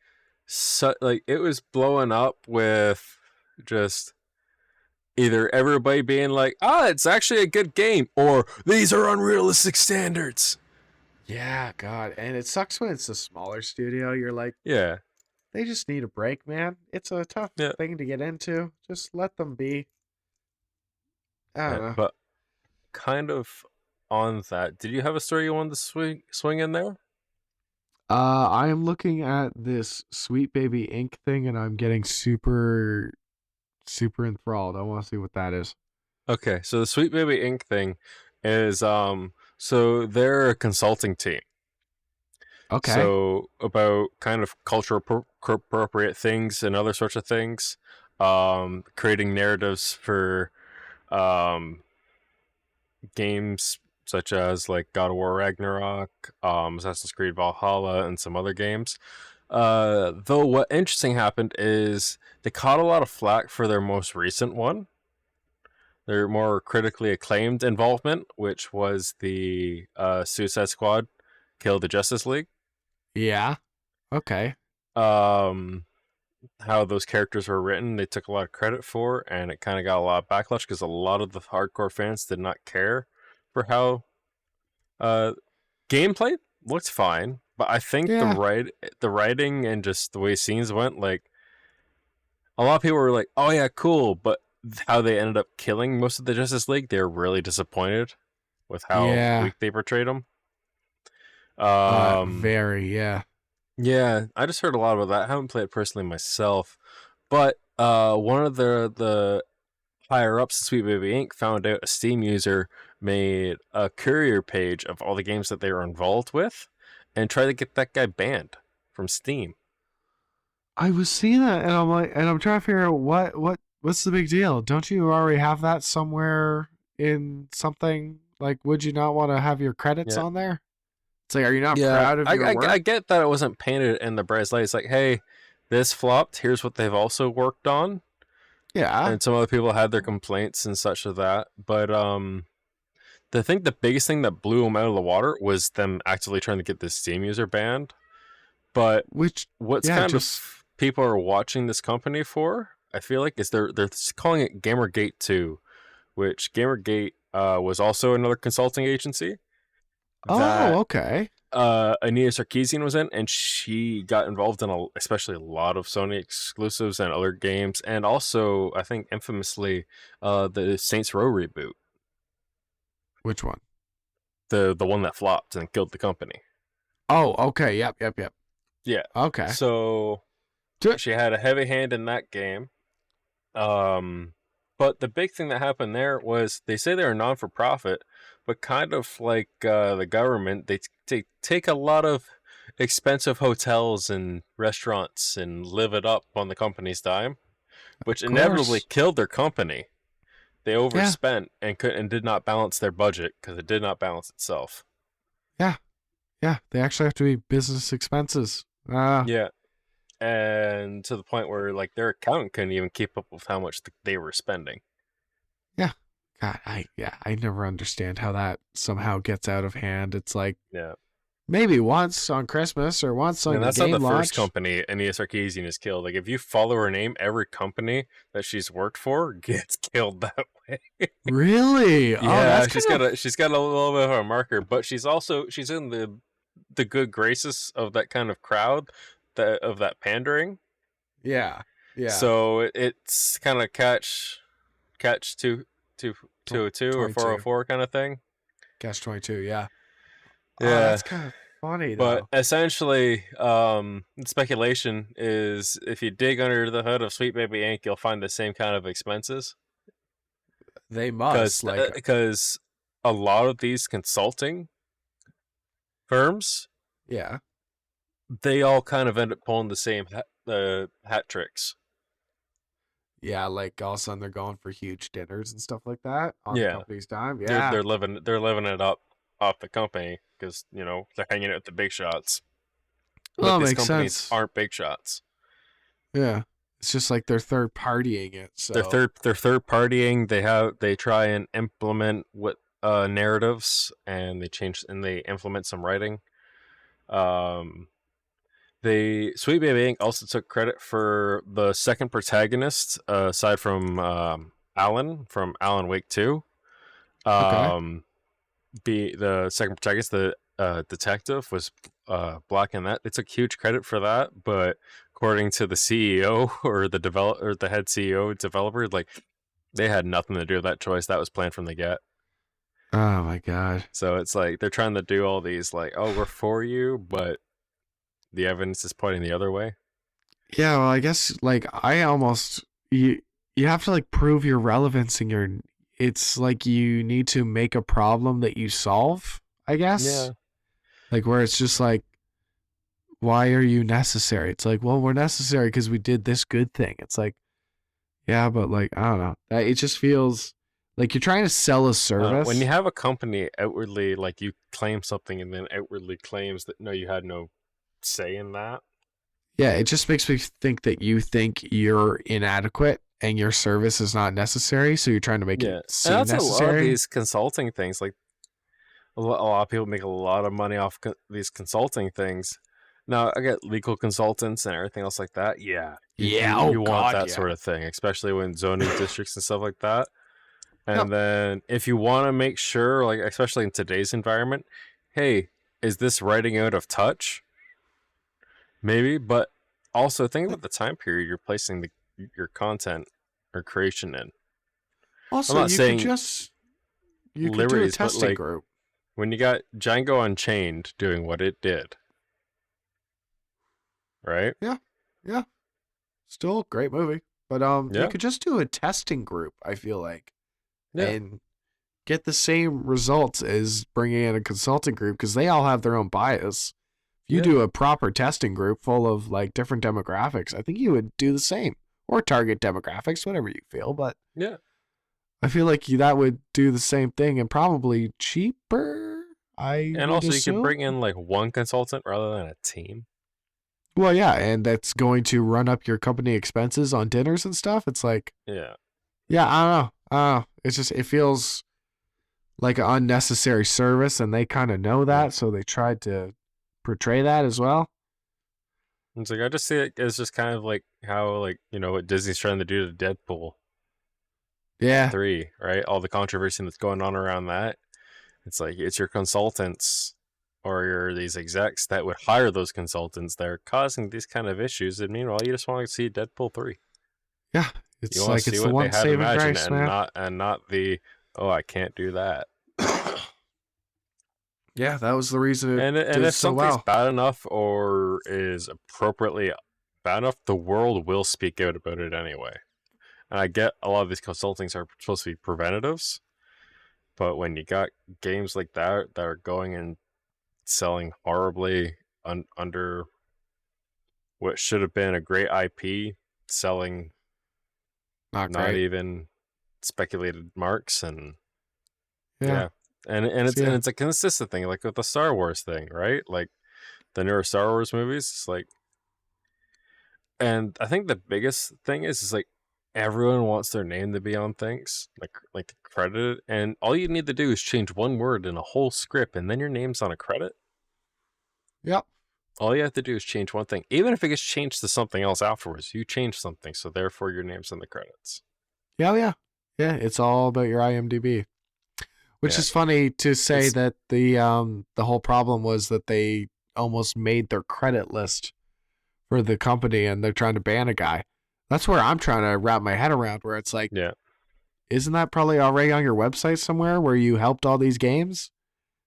A: it was blowing up with just either everybody being like, it's actually a good game, or these are unrealistic standards.
B: Yeah, God. And it sucks when it's a smaller studio. You're like,
A: Yeah,
B: they just need a break, man. It's a tough
A: yeah,
B: thing to get into. Just let them be. I
A: yeah.
B: don't know.
A: But kind of on that, did you have a story you wanted to swing in there?
B: I am looking at this Sweet Baby Ink thing and I'm getting super, super enthralled. I want to see what that is.
A: Okay, so the Sweet Baby Inc. thing is so they're a consulting team.
B: Okay.
A: So about kind of cultural appropriate things and other sorts of things, creating narratives for um games such as like God of War Ragnarok, Assassin's Creed Valhalla, and some other games. Though what interesting happened is they caught a lot of flack for their most recent one, their more critically acclaimed involvement, which was the Suicide Squad Kill the Justice League.
B: Yeah. Okay.
A: Um, how those characters were written, they took a lot of credit for, and it kind of got a lot of backlash because a lot of the hardcore fans did not care for how uh, gameplay looked fine, but I think
B: Yeah.
A: the writing and just the way scenes went, like a lot of people were like, "Oh yeah, cool," but how they ended up killing most of the Justice League, they're really disappointed with how
B: Yeah.
A: weak they portrayed them. Um,
B: Very, yeah.
A: yeah, I just heard a lot about that. I haven't played it personally myself, but one of the higher ups at Sweet Baby Inc. found out a Steam user made a courier page of all the games that they were involved with, and tried to get that guy banned from Steam.
B: I was seeing that and I'm like, and I'm trying to figure out what's the big deal? Don't you already have that somewhere in something? Like, would you not want to have your credits
A: Yeah,
B: on there? It's like, are you not
A: yeah,
B: proud of your
A: I
B: work?
A: get that it wasn't painted in the brightest light. It's like, hey, this flopped. Here's what they've also worked on,
B: Yeah.
A: and some other people had their complaints and such of that. But the biggest thing that blew them out of the water was them actively trying to get this Steam user banned. But
B: Which,
A: what's
B: yeah,
A: kind
B: just
A: of people are watching this company for, I feel like, is they're calling it Gamergate 2, which Gamergate was also another consulting agency
B: oh,
A: that
B: okay.
A: Anita Sarkeesian was in, and she got involved in especially a lot of Sony exclusives and other games, and also I think infamously the Saints Row reboot,
B: Which one?
A: the one that flopped and killed the company.
B: Oh, okay. Yep.
A: Yeah,
B: Okay.
A: so she had a heavy hand in that game. But the big thing that happened there was they say they're non for profit, but kind of like the government, they take a lot of expensive hotels and restaurants and live it up on the company's dime, which
B: Of
A: inevitably
B: course.
A: killed their company. They
B: Yeah.
A: overspent and did not balance their budget because it did not balance itself.
B: Yeah. Yeah. They actually have to be business expenses.
A: Yeah, and to the point where like their accountant couldn't even keep up with how much they were spending.
B: Yeah. God, I never understand how that somehow gets out of hand. It's like
A: Yeah.
B: maybe once on Christmas or once on
A: And
B: your
A: that's not the
B: game
A: first
B: launch.
A: company Anita Sarkeesian has killed. Like, if you follow her name, every company that she's worked for gets killed that way.
B: Really? Oh,
A: Yeah,
B: that's kind of
A: she's got a little bit of a marker, but she's in the good graces of that kind of crowd, of that pandering.
B: yeah. Yeah.
A: So it's kind of catch two oh two or
B: 22.
A: 404 kind of thing.
B: Catch 22, yeah. Oh,
A: Yeah.
B: that's kind of funny
A: But
B: though.
A: essentially, speculation is if you dig under the hood of Sweet Baby Inc., you'll find the same kind of expenses.
B: They must like
A: Because a lot of these consulting firms,
B: yeah.
A: they all kind of end up pulling the same hat tricks.
B: Yeah, like all of a sudden they're going for huge dinners and stuff like that on the
A: Yeah,
B: company's dime.
A: they're
B: Yeah.
A: they're living it up off the company because they're hanging out with the big shots. But
B: Well,
A: these
B: makes
A: companies
B: sense.
A: aren't big shots.
B: Yeah. It's just like they're third partying it. So
A: They're third partying. They try and implement what narratives, and they implement some writing. Um, they Sweet Baby Inc. also took credit for the second protagonist, aside from Alan from Alan Wake 2.
B: okay.
A: Be the second protagonist, the detective was blocking that. They took huge credit for that, but according to the CEO or the head CEO developer, like they had nothing to do with that choice. That was planned from the get.
B: Oh my god.
A: So it's like they're trying to do all these like, oh, we're for you, but the evidence is pointing the other way.
B: Yeah, well, I guess like you have to like prove your relevance and it's like you need to make a problem that you solve, I guess.
A: Yeah.
B: Like where it's just like, why are you necessary? It's like, well, we're necessary because we did this good thing. It's like, yeah, but like, I don't know. It just feels like you're trying to sell a service.
A: When you have a company outwardly, like you claim something and then outwardly claims that no, you had no say in that.
B: Yeah, it just makes me think that you think you're inadequate and your service is not necessary, so you're trying to make it seem
A: and that's
B: necessary.
A: A lot of these consulting things. Like a lot of people make a lot of money off these consulting things. Now I get legal consultants and everything else like that. Yeah, you want that sort of thing, especially when zoning districts and stuff like that. And then if you want to make sure, like especially in today's environment, hey, is this writing out of touch? Maybe, but also think about the time period you're placing your content or creation in.
B: Also,
A: I'm not saying
B: you could do a testing group.
A: When you got Django Unchained doing what it did, right?
B: Yeah. Still a great movie, but you could just do a testing group. I feel like, and get the same results as bringing in a consulting group because they all have their own bias. You do a proper testing group full of like different demographics, I think you would do the same, or target demographics, whatever you feel. But I feel like that would do the same thing and probably cheaper.
A: And also you could bring in like one consultant rather than a team.
B: Well, yeah, and that's going to run up your company expenses on dinners and stuff. It's like, I don't know. It's just, it feels like an unnecessary service, and they kind of know that, so they tried to portray that as well.
A: It's like I just see it as just kind of like how, like, you know, what Disney's trying to do to Deadpool 3, right? All the controversy that's going on around that. It's like it's your consultants or these execs that would hire those consultants that are causing these kind of issues, and meanwhile you just want to see Deadpool 3.
B: Yeah, it's like it's the one saving grace, man.
A: And not the I can't do that.
B: Yeah, that was the reason
A: and if something's bad enough or is appropriately bad enough, the world will speak out about it anyway. And I get a lot of these consultings are supposed to be preventatives, but when you got games like that are going and selling horribly under what should have been a great IP, selling not even speculated marks, and And it's a consistent thing, like with the Star Wars thing, right? Like the newer Star Wars movies, it's like, and I think the biggest thing is like everyone wants their name to be on things, like credited, and all you need to do is change one word in a whole script, and then your name's on a credit.
B: Yep.
A: All you have to do is change one thing, even if it gets changed to something else afterwards. You change something, so therefore your name's in the credits.
B: Yeah. It's all about your IMDb. Which is funny to say that the whole problem was that they almost made their credit list for the company and they're trying to ban a guy. That's where I'm trying to wrap my head around, where it's like, isn't that probably already on your website somewhere where you helped all these games?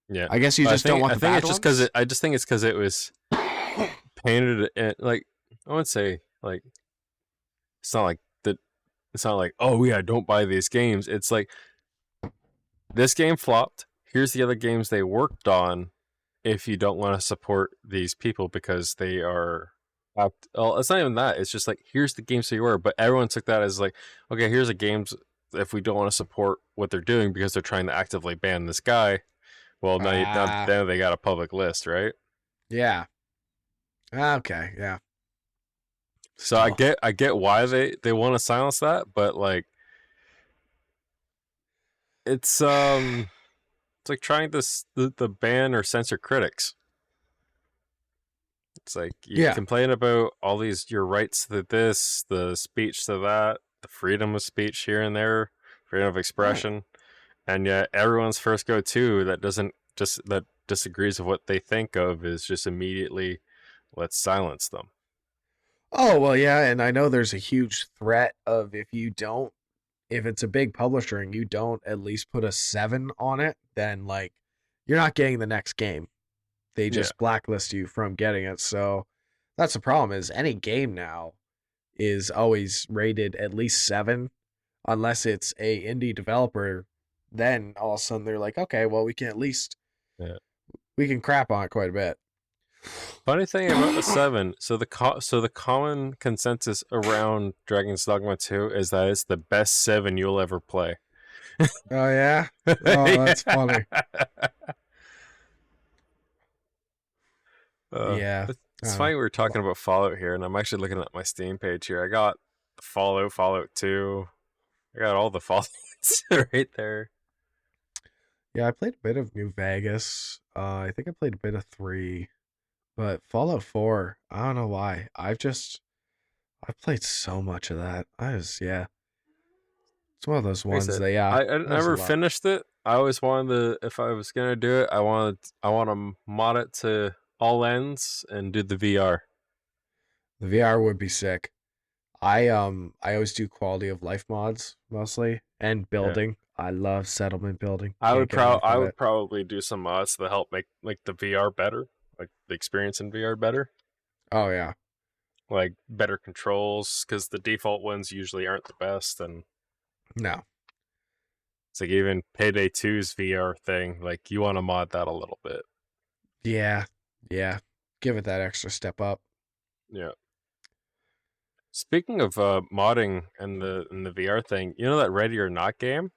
A: Yeah.
B: I guess you just don't want the bad ones?
A: I just think it's because it was painted in, like, I would say, like, it's not like, oh yeah, don't buy these games. It's like, this game flopped. Here's the other games they worked on if you don't want to support these people because they are... Well, it's not even that. It's just like, here's the games you were. But everyone took that as like, okay, here's the games if we don't want to support what they're doing because they're trying to actively ban this guy. Well, now they got a public list, right?
B: Yeah. Okay, yeah.
A: So I get why they want to silence that, but like... It's like trying to ban or censor critics. It's like you complain about all these your rights to this, the speech to that, the freedom of speech here and there, freedom of expression, and yet everyone's first go-to that disagrees with what they think of is just immediately let's silence them.
B: Oh, well, yeah, and I know there's a huge threat of if it's a big publisher and you don't at least put a 7 on it, then like you're not getting the next game. They just blacklist you from getting it. So that's the problem is any game now is always rated at least 7 unless it's a indie developer. Then all of a sudden they're like, okay, well we can at least we can crap on it quite a bit.
A: Funny thing about the 7, so the common consensus around Dragon's Dogma 2 is that it's the best 7 you'll ever play.
B: Oh yeah? Oh, that's funny. Yeah.
A: It's funny we were talking about Fallout here, and I'm actually looking at my Steam page here. I got Fallout 2. I got all the Fallouts right there.
B: Yeah, I played a bit of New Vegas. I think I played a bit of 3. But Fallout 4, I don't know why. I've played so much of that. It's one of those ones that
A: I never finished it. I always wanted to, if I was gonna do it, I want to mod it to all ends and do the VR.
B: The VR would be sick. I always do quality of life mods mostly and building. Yeah. I love settlement building.
A: I would probably do some mods to help make like the VR better. Like the experience in VR better.
B: Oh yeah,
A: like better controls because the default ones usually aren't the best, and
B: no,
A: it's like even Payday 2's VR thing. Like you want to mod that a little bit.
B: Yeah, give it that extra step up.
A: Yeah. Speaking of modding and the VR thing, you know that Ready or Not game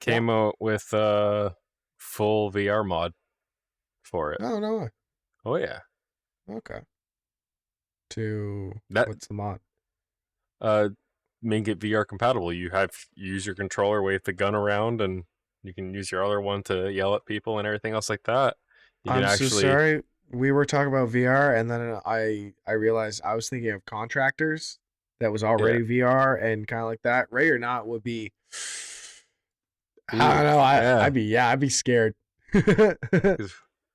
A: came out with a full VR mod for it.
B: Oh no!
A: Oh yeah.
B: Okay. What's the mod?
A: Make it VR compatible. You use your controller, wave the gun around, and you can use your other one to yell at people and everything else like that.
B: So sorry. We were talking about VR, and then I realized I was thinking of Contractors that was already VR and kind of like that. Ready or Not would be. I don't know. I'd be scared.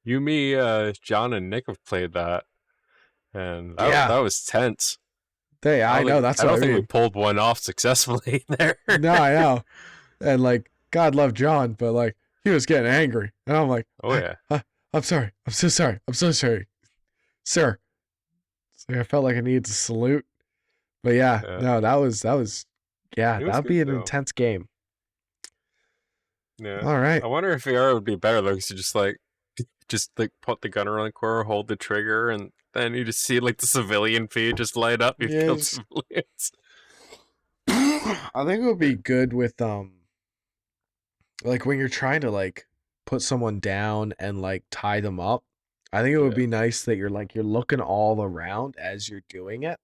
A: You, me, John, and Nick have played that, and that was tense.
B: I know. That's
A: I
B: what
A: don't think we pulled one off successfully there.
B: No, I know. And like, God love John, but like, he was getting angry, and I'm like,
A: oh yeah,
B: I'm sorry. I'm so sorry. I'm so sorry, sir. So I felt like I needed to salute, but no, that was that'd be an intense game.
A: Yeah.
B: All right.
A: I wonder if VR would be better though, because you just put the gun around the corner, hold the trigger, and then you just see like the civilian feed just light up. You kill civilians.
B: I think it would be good with like when you're trying to like put someone down and like tie them up. I think it would be nice that you're looking all around as you're doing it.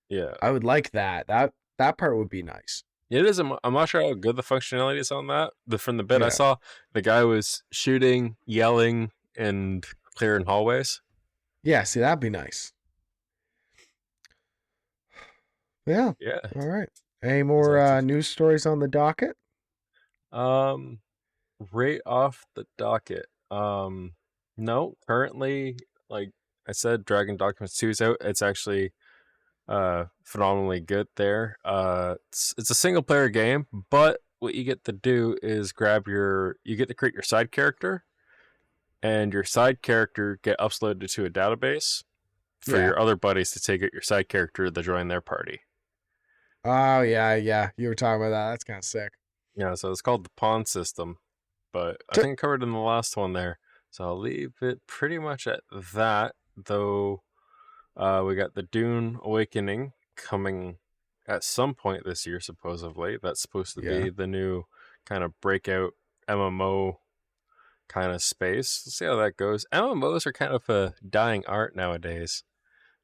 A: Yeah.
B: I would like that. That part would be nice.
A: It is. I'm not sure how good the functionality is on that. From the bit I saw, the guy was shooting, yelling, and clearing hallways.
B: Yeah, see, that'd be nice. Yeah.
A: Yeah.
B: All right. Any more news stories on the docket?
A: Right off the docket. No. Currently, like I said, Dragon Documents 2 is out. It's actually phenomenally good there. It's a single player game, but what you get to do is you get to create your side character, and your side character get uploaded to a database for your other buddies to take out your side character to join their party.
B: Oh yeah, you were talking about that. That's kind of sick.
A: Yeah, so it's called the pawn system, but I think I covered in the last one there, so I'll leave it pretty much at that. Though we got the Dune Awakening coming at some point this year, supposedly. That's supposed to be the new kind of breakout MMO kind of space. Let's see how that goes. MMOs are kind of a dying art nowadays.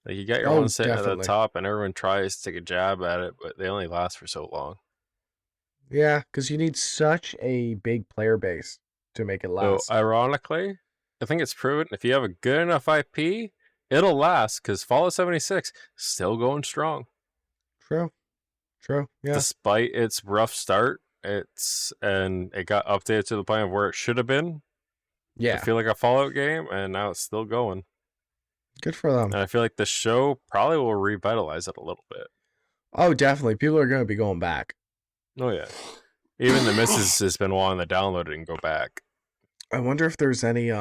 A: Like you got your one sitting at the top, and everyone tries to take a jab at it, but they only last for so long.
B: Yeah, because you need such a big player base to make it last.
A: So, ironically, I think it's proven if you have a good enough IP, it'll last, because Fallout 76 still going strong.
B: True. Yeah.
A: Despite its rough start, it got updated to the point of where it should have been.
B: Yeah.
A: feel like a Fallout game, and now it's still going.
B: Good for them.
A: And I feel like the show probably will revitalize it a little bit.
B: Oh, definitely. People are going to be going back.
A: Oh yeah, even the missus has been wanting to download it and go back.
B: I wonder if there's any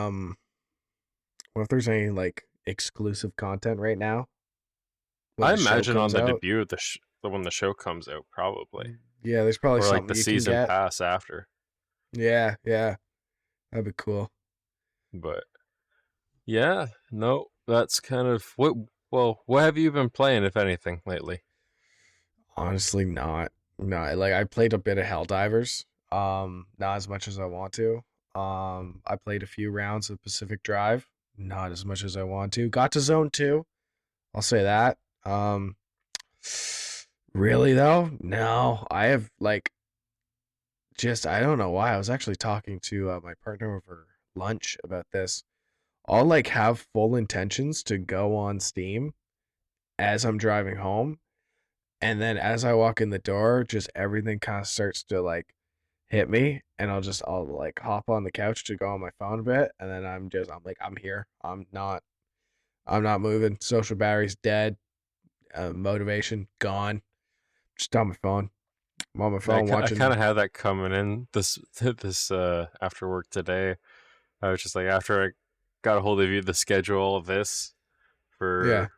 B: like exclusive content right now.
A: I imagine on the debut of when the show comes out, probably.
B: Yeah, there's probably
A: or
B: something
A: like the
B: you
A: season
B: can get.
A: pass after.
B: Yeah, that'd be cool.
A: But yeah, no, that's kind of what. Well, what have you been playing, if anything, lately?
B: Honestly, not. No, like I played a bit of Helldivers. Not as much as I want to. I played a few rounds of Pacific Drive. Not as much as I want to. Got to Zone 2. I'll say that. Really though? No. I have like I don't know why. I was actually talking to my partner over lunch about this. I'll like have full intentions to go on Steam as I'm driving home. And then as I walk in the door, just everything kind of starts to like hit me, and I'll like hop on the couch to go on my phone a bit, and then I'm like, I'm here. I'm not moving. Social battery's dead. Motivation gone. Just on my phone. I'm on my phone watching.
A: I kind of had that coming in this after work today. I was just like, after I got a hold of you, the schedule of this for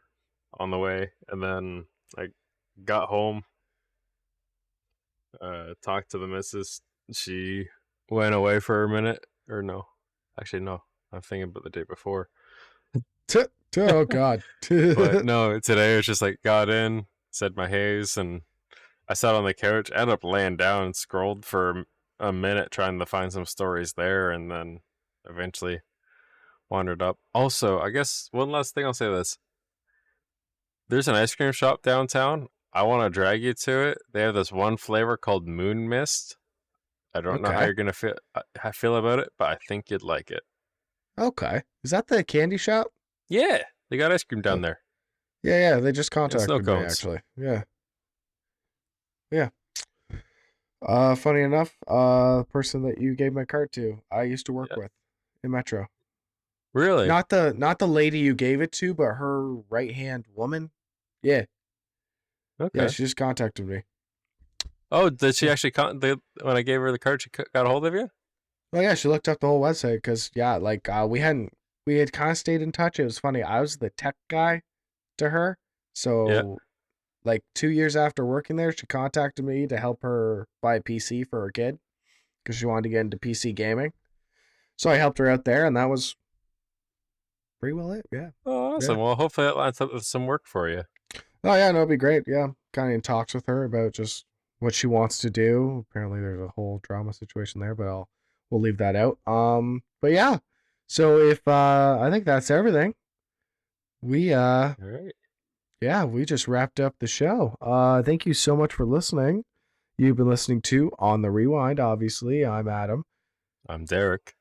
A: on the way, and then I got home, talked to the missus. She went away for a minute, or no, actually no, I'm thinking about the day before.
B: Oh God.
A: But no, today I was just like, got in, said my haze, and I sat on the couch, ended up laying down and scrolled for a minute trying to find some stories there, and then eventually wandered up. Also, I guess one last thing I'll say this. There's an ice cream shop downtown. I want to drag you to it. They have this one flavor called Moon Mist. I don't know how you're going to feel about it, but I think you'd like it.
B: Okay. Is that the candy shop?
A: Yeah. They got ice cream down there.
B: Yeah. They just contacted me,
A: cones.
B: actually. Yeah. Funny enough, person that you gave my card to, I used to work with in Metro.
A: Really?
B: Not the lady you gave it to, but her right-hand woman. Yeah.
A: Okay.
B: Yeah, she just contacted me.
A: Oh, did she actually when I gave her the card, she got a hold of you?
B: Oh yeah, she looked up the whole website because we had kind of stayed in touch. It was funny. I was the tech guy to her, so like 2 years after working there, she contacted me to help her buy a PC for her kid because she wanted to get into PC gaming. So I helped her out there, and that was pretty well it. Yeah.
A: Oh, awesome. Yeah. Well, hopefully that lines up with some work for you.
B: Oh yeah, no, it'd be great. Yeah, kind of in talks with her about just what she wants to do. Apparently, there's a whole drama situation there, but we'll leave that out. But yeah. So if I think that's everything. We
A: all right.
B: Yeah, we just wrapped up the show. Thank you so much for listening. You've been listening to On the Rewind, obviously. I'm Adam.
A: I'm Derek.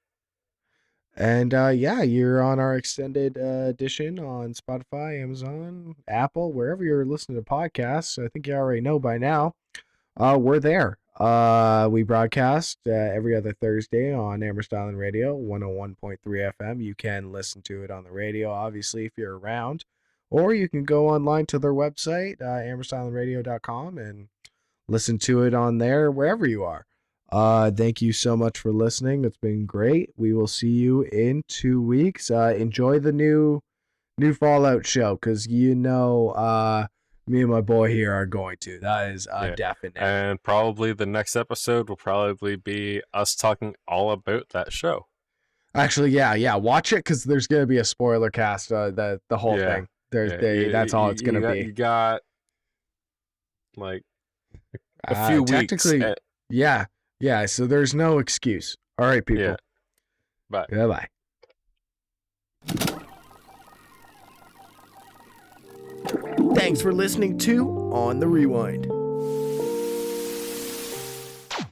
B: And you're on our extended edition on Spotify, Amazon, Apple, wherever you're listening to podcasts. I think you already know by now. We're there. We broadcast every other Thursday on Amherst Island Radio, 101.3 FM. You can listen to it on the radio, obviously, if you're around. Or you can go online to their website, amherstislandradio.com, and listen to it on there, wherever you are. Thank you so much for listening. It's been great. We will see you in 2 weeks. Enjoy the new Fallout show, because me and my boy here are going to. That is definite.
A: And probably the next episode will probably be us talking all about that show.
B: Actually, yeah. Watch it, because there's going to be a spoiler cast, the whole thing. That's all it's going to be.
A: You got like a few weeks.
B: Yeah, so there's no excuse. All right, people.
A: Yeah. Bye.
B: Bye-bye. Thanks for listening to On the Rewind.